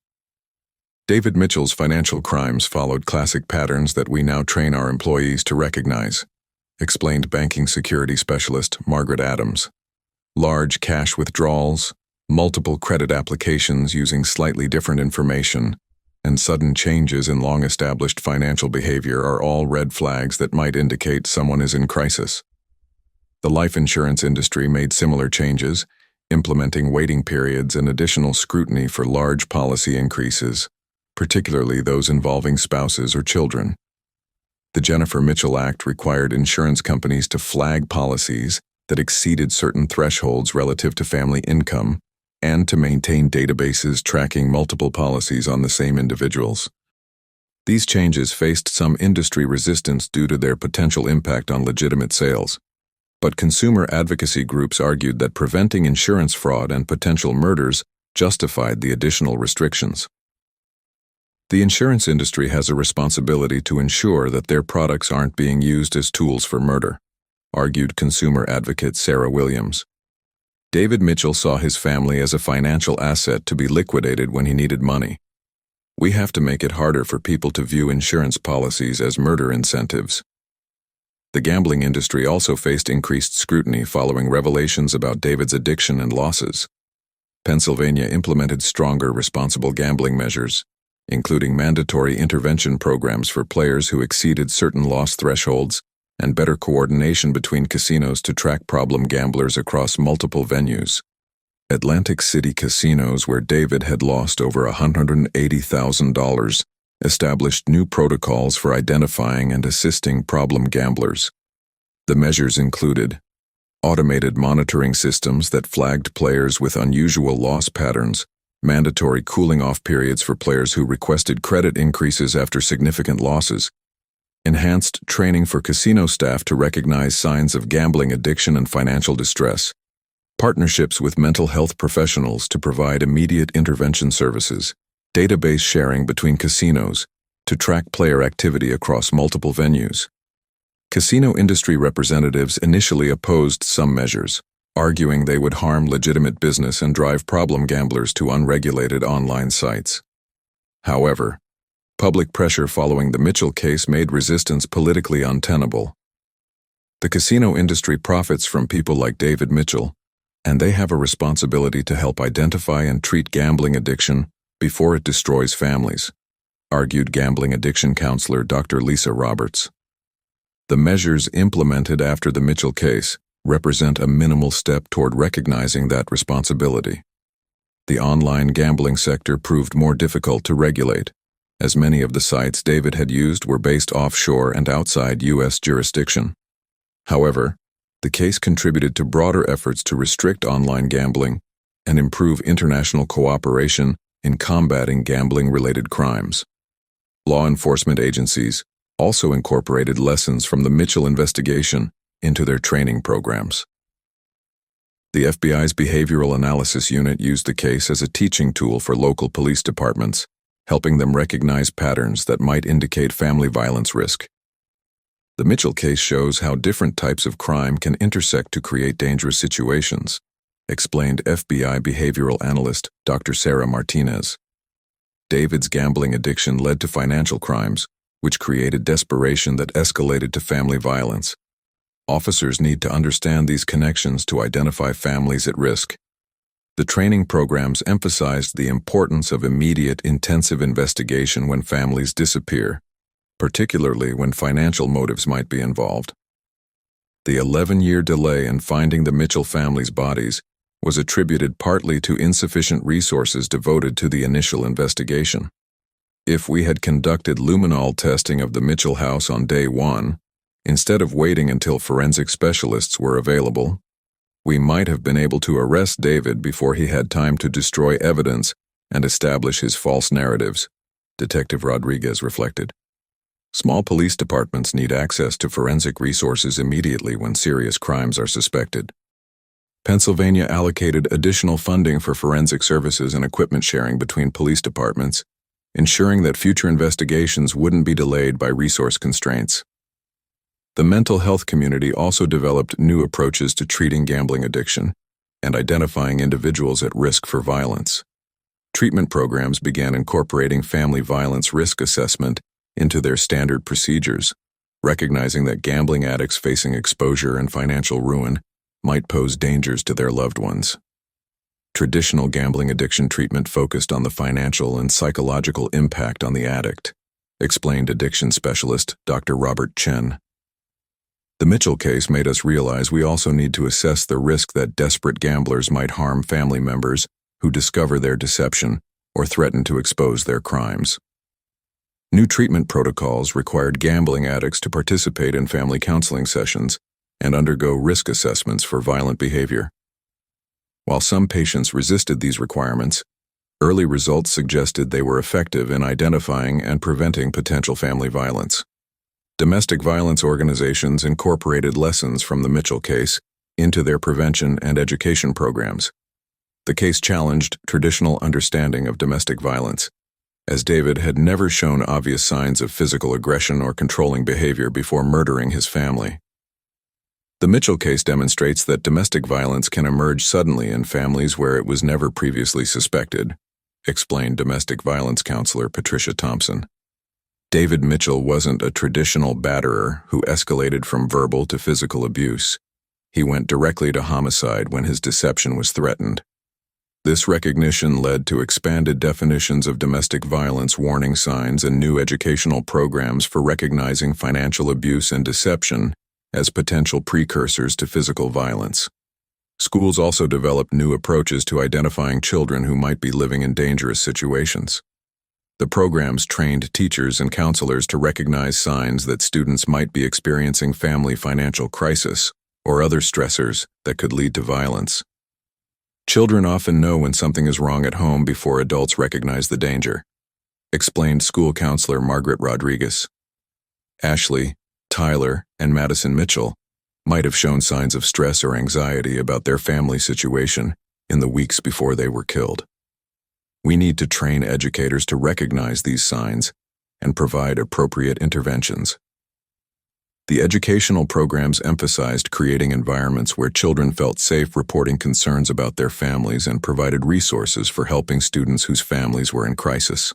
Speaker 1: David Mitchell's financial crimes followed classic patterns that we now train our employees to recognize, explained banking security specialist Margaret Adams. Large cash withdrawals, multiple credit applications using slightly different information, and sudden changes in long-established financial behavior are all red flags that might indicate someone is in crisis. The life insurance industry made similar changes, implementing waiting periods and additional scrutiny for large policy increases, particularly those involving spouses or children. The Jennifer Mitchell Act required insurance companies to flag policies that exceeded certain thresholds relative to family income, and to maintain databases tracking multiple policies on the same individuals. These changes faced some industry resistance due to their potential impact on legitimate sales, but consumer advocacy groups argued that preventing insurance fraud and potential murders justified the additional restrictions. The insurance industry has a responsibility to ensure that their products aren't being used as tools for murder, argued consumer advocate Sarah Williams. David Mitchell saw his family as a financial asset to be liquidated when he needed money. We have to make it harder for people to view insurance policies as murder incentives. The gambling industry also faced increased scrutiny following revelations about David's addiction and losses. Pennsylvania implemented stronger responsible gambling measures, including mandatory intervention programs for players who exceeded certain loss thresholds and better coordination between casinos to track problem gamblers across multiple venues. Atlantic City casinos, where David had lost over $180,000, established new protocols for identifying and assisting problem gamblers. The measures included automated monitoring systems that flagged players with unusual loss patterns, mandatory cooling-off periods for players who requested credit increases after significant losses, enhanced training for casino staff to recognize signs of gambling addiction and financial distress, partnerships with mental health professionals to provide immediate intervention services, database sharing between casinos to track player activity across multiple venues. Casino industry representatives initially opposed some measures, arguing they would harm legitimate business and drive problem gamblers to unregulated online sites. However, public pressure following the Mitchell case made resistance politically untenable. The casino industry profits from people like David Mitchell, and they have a responsibility to help identify and treat gambling addiction before it destroys families, argued gambling addiction counselor Dr. Lisa Roberts. The measures implemented after the Mitchell case, represent a minimal step toward recognizing that responsibility. The online gambling sector proved more difficult to regulate, as many of the sites David had used were based offshore and outside U.S. jurisdiction. However, the case contributed to broader efforts to restrict online gambling and improve international cooperation in combating gambling-related crimes. Law enforcement agencies also incorporated lessons from the Mitchell investigation into their training programs. The FBI's Behavioral Analysis Unit used the case as a teaching tool for local police departments, helping them recognize patterns that might indicate family violence risk. The Mitchell case shows how different types of crime can intersect to create dangerous situations, explained FBI behavioral analyst Dr. Sarah Martinez. David's gambling addiction led to financial crimes, which created desperation that escalated to family violence. Officers need to understand these connections to identify families at risk. The training programs emphasized the importance of immediate, intensive investigation when families disappear, particularly when financial motives might be involved. The 11-year delay in finding the Mitchell family's bodies was attributed partly to insufficient resources devoted to the initial investigation. If we had conducted luminol testing of the Mitchell house on day 1, instead of waiting until forensic specialists were available, we might have been able to arrest David before he had time to destroy evidence and establish his false narratives, Detective Rodriguez reflected. Small police departments need access to forensic resources immediately when serious crimes are suspected. Pennsylvania allocated additional funding for forensic services and equipment sharing between police departments, ensuring that future investigations wouldn't be delayed by resource constraints. The mental health community also developed new approaches to treating gambling addiction and identifying individuals at risk for violence. Treatment programs began incorporating family violence risk assessment into their standard procedures, recognizing that gambling addicts facing exposure and financial ruin might pose dangers to their loved ones. Traditional gambling addiction treatment focused on the financial and psychological impact on the addict, explained addiction specialist Dr. Robert Chen. The Mitchell case made us realize we also need to assess the risk that desperate gamblers might harm family members who discover their deception or threaten to expose their crimes. New treatment protocols required gambling addicts to participate in family counseling sessions and undergo risk assessments for violent behavior. While some patients resisted these requirements, early results suggested they were effective in identifying and preventing potential family violence. Domestic violence organizations incorporated lessons from the Mitchell case into their prevention and education programs. The case challenged traditional understanding of domestic violence, as David had never shown obvious signs of physical aggression or controlling behavior before murdering his family. The Mitchell case demonstrates that domestic violence can emerge suddenly in families where it was never previously suspected, explained domestic violence counselor Patricia Thompson. David Mitchell wasn't a traditional batterer who escalated from verbal to physical abuse. He went directly to homicide when his deception was threatened. This recognition led to expanded definitions of domestic violence warning signs and new educational programs for recognizing financial abuse and deception as potential precursors to physical violence. Schools also developed new approaches to identifying children who might be living in dangerous situations. The programs trained teachers and counselors to recognize signs that students might be experiencing family financial crisis or other stressors that could lead to violence. Children often know when something is wrong at home before adults recognize the danger, explained school counselor Margaret Rodriguez. Ashley, Tyler, and Madison Mitchell might have shown signs of stress or anxiety about their family situation in the weeks before they were killed. We need to train educators to recognize these signs and provide appropriate interventions. The educational programs emphasized creating environments where children felt safe reporting concerns about their families and provided resources for helping students whose families were in crisis.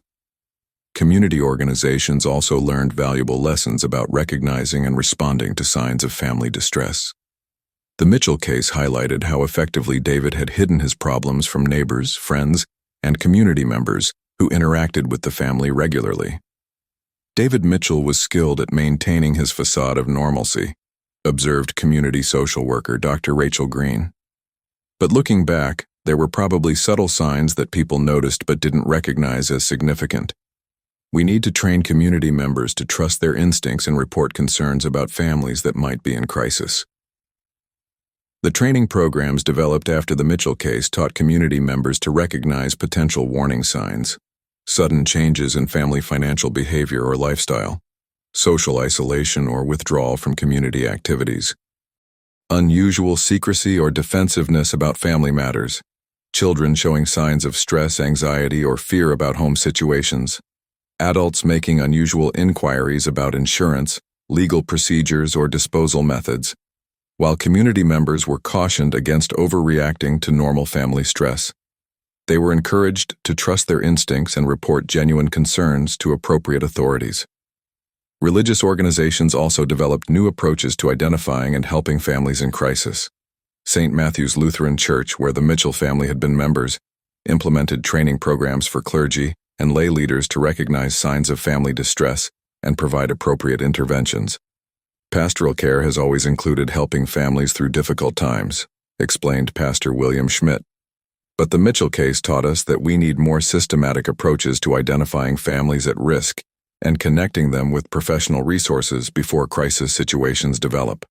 Speaker 1: Community organizations also learned valuable lessons about recognizing and responding to signs of family distress. The Mitchell case highlighted how effectively David had hidden his problems from neighbors, friends, and community members who interacted with the family regularly. David Mitchell was skilled at maintaining his facade of normalcy, observed community social worker Dr. Rachel Green. But looking back, there were probably subtle signs that people noticed but didn't recognize as significant. We need to train community members to trust their instincts and report concerns about families that might be in crisis. The training programs developed after the Mitchell case taught community members to recognize potential warning signs, sudden changes in family financial behavior or lifestyle, social isolation or withdrawal from community activities, unusual secrecy or defensiveness about family matters, children showing signs of stress, anxiety, or fear about home situations, adults making unusual inquiries about insurance, legal procedures, or disposal methods, while community members were cautioned against overreacting to normal family stress. They were encouraged to trust their instincts and report genuine concerns to appropriate authorities. Religious organizations also developed new approaches to identifying and helping families in crisis. St. Matthew's Lutheran Church, where the Mitchell family had been members, implemented training programs for clergy and lay leaders to recognize signs of family distress and provide appropriate interventions. Pastoral care has always included helping families through difficult times, explained Pastor William Schmidt. But the Mitchell case taught us that we need more systematic approaches to identifying families at risk and connecting them with professional resources before crisis situations develop.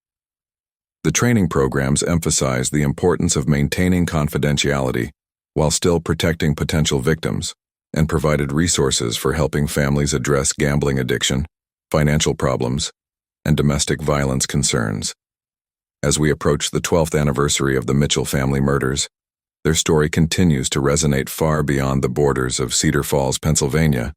Speaker 1: The training programs emphasized the importance of maintaining confidentiality while still protecting potential victims, and provided resources for helping families address gambling addiction, financial problems, and domestic violence concerns. As we approach the 12th anniversary of the Mitchell family murders, their story continues to resonate far beyond the borders of Cedar Falls, Pennsylvania.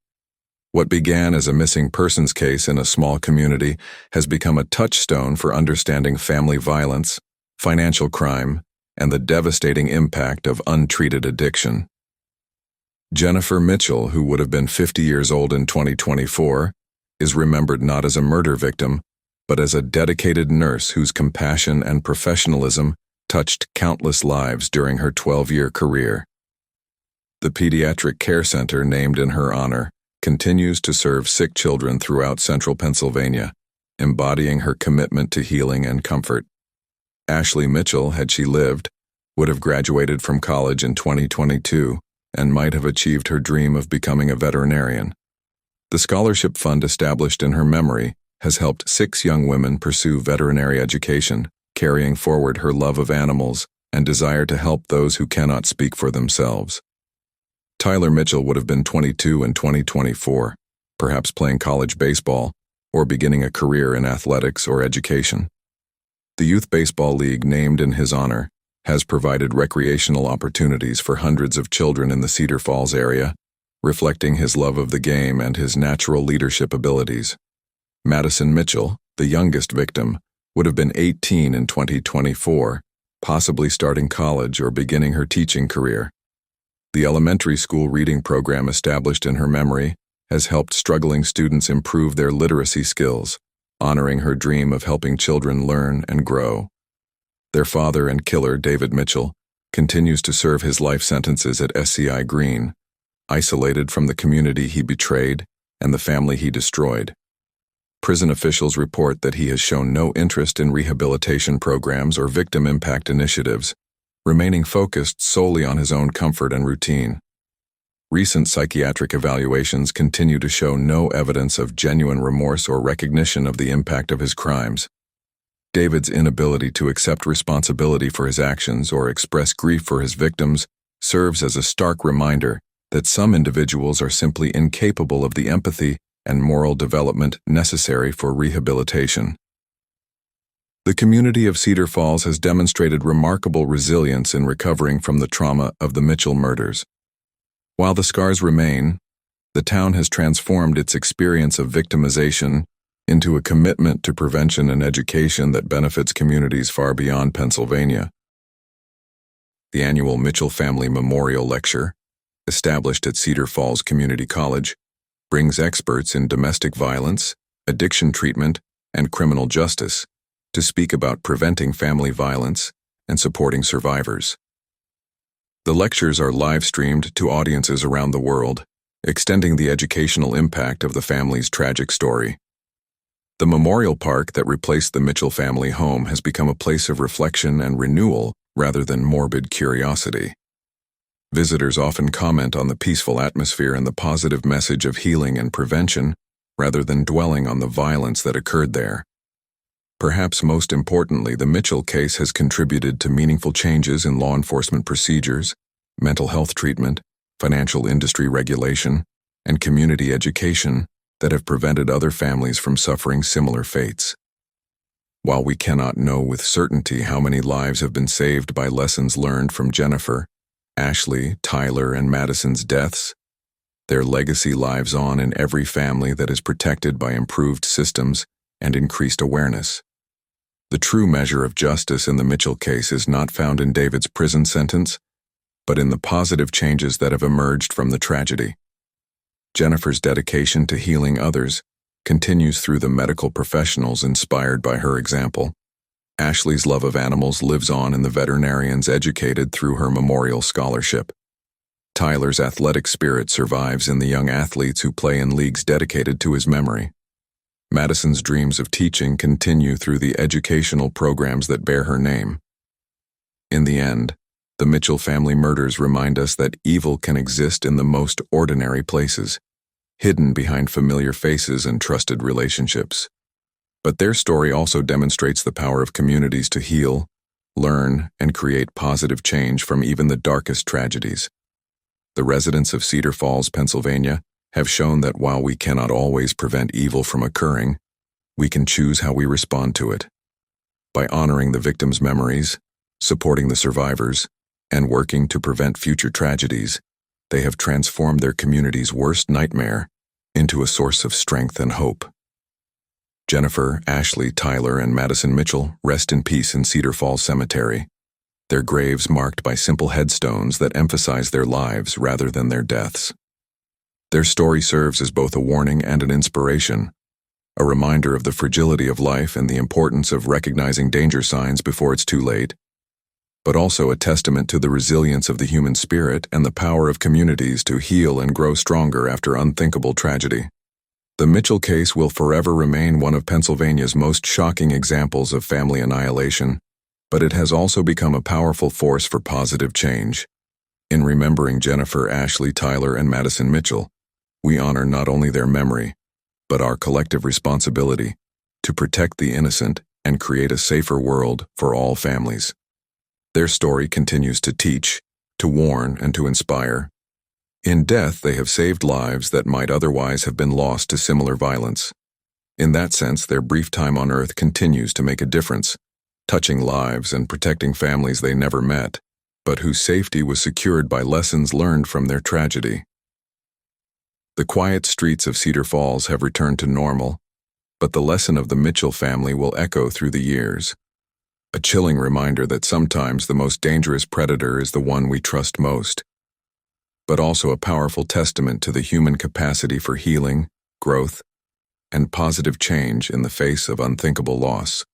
Speaker 1: What began as a missing persons case in a small community has become a touchstone for understanding family violence, financial crime, and the devastating impact of untreated addiction. Jennifer Mitchell, who would have been 50 years old in 2024, is remembered not as a murder victim, but as a dedicated nurse whose compassion and professionalism touched countless lives during her 12-year career. The pediatric care center named in her honor continues to serve sick children throughout central Pennsylvania, embodying her commitment to healing and comfort. Ashley Mitchell, had she lived, would have graduated from college in 2022 and might have achieved her dream of becoming a veterinarian. The scholarship fund established in her memory has helped 6 young women pursue veterinary education, carrying forward her love of animals and desire to help those who cannot speak for themselves. Tyler Mitchell would have been 22 in 2024, perhaps playing college baseball or beginning a career in athletics or education. The Youth Baseball League, named in his honor, has provided recreational opportunities for hundreds of children in the Cedar Falls area, reflecting his love of the game and his natural leadership abilities. Madison Mitchell, the youngest victim, would have been 18 in 2024, possibly starting college or beginning her teaching career. The elementary school reading program established in her memory has helped struggling students improve their literacy skills, honoring her dream of helping children learn and grow. Their father and killer, David Mitchell, continues to serve his life sentences at SCI Green, isolated from the community he betrayed and the family he destroyed. Prison officials report that he has shown no interest in rehabilitation programs or victim impact initiatives, remaining focused solely on his own comfort and routine. Recent psychiatric evaluations continue to show no evidence of genuine remorse or recognition of the impact of his crimes. David's inability to accept responsibility for his actions or express grief for his victims serves as a stark reminder that some individuals are simply incapable of the empathy and moral development necessary for rehabilitation. The community of Cedar Falls has demonstrated remarkable resilience in recovering from the trauma of the Mitchell murders. While the scars remain, the town has transformed its experience of victimization into a commitment to prevention and education that benefits communities far beyond Pennsylvania. The annual Mitchell Family Memorial Lecture, established at Cedar Falls Community College, brings experts in domestic violence, addiction treatment, and criminal justice to speak about preventing family violence and supporting survivors. The lectures are live-streamed to audiences around the world, extending the educational impact of the family's tragic story. The memorial park that replaced the Mitchell family home has become a place of reflection and renewal rather than morbid curiosity. Visitors often comment on the peaceful atmosphere and the positive message of healing and prevention, rather than dwelling on the violence that occurred there. Perhaps most importantly, the Mitchell case has contributed to meaningful changes in law enforcement procedures, mental health treatment, financial industry regulation, and community education that have prevented other families from suffering similar fates. While we cannot know with certainty how many lives have been saved by lessons learned from Jennifer, Ashley, Tyler, and Madison's deaths, their legacy lives on in every family that is protected by improved systems and increased awareness. The true measure of justice in the Mitchell case is not found in David's prison sentence, but in the positive changes that have emerged from the tragedy. Jennifer's dedication to healing others continues through the medical professionals inspired by her example. Ashley's love of animals lives on in the veterinarians educated through her memorial scholarship. Tyler's athletic spirit survives in the young athletes who play in leagues dedicated to his memory. Madison's dreams of teaching continue through the educational programs that bear her name. In the end, the Mitchell family murders remind us that evil can exist in the most ordinary places, hidden behind familiar faces and trusted relationships. But their story also demonstrates the power of communities to heal, learn, and create positive change from even the darkest tragedies. The residents of Cedar Falls, Pennsylvania, have shown that while we cannot always prevent evil from occurring, we can choose how we respond to it. By honoring the victims' memories, supporting the survivors, and working to prevent future tragedies, they have transformed their community's worst nightmare into a source of strength and hope. Jennifer, Ashley, Tyler, and Madison Mitchell rest in peace in Cedar Falls Cemetery, their graves marked by simple headstones that emphasize their lives rather than their deaths. Their story serves as both a warning and an inspiration, a reminder of the fragility of life and the importance of recognizing danger signs before it's too late, but also a testament to the resilience of the human spirit and the power of communities to heal and grow stronger after unthinkable tragedy. The Mitchell case will forever remain one of Pennsylvania's most shocking examples of family annihilation, but it has also become a powerful force for positive change. In remembering Jennifer, Ashley, Tyler, and Madison Mitchell, we honor not only their memory, but our collective responsibility to protect the innocent and create a safer world for all families. Their story continues to teach, to warn, and to inspire. In death, they have saved lives that might otherwise have been lost to similar violence. In that sense, their brief time on Earth continues to make a difference, touching lives and protecting families they never met, but whose safety was secured by lessons learned from their tragedy. The quiet streets of Cedar Falls have returned to normal, but the lesson of the Mitchell family will echo through the years. A chilling reminder that sometimes the most dangerous predator is the one we trust most, but also a powerful testament to the human capacity for healing, growth, and positive change in the face of unthinkable loss.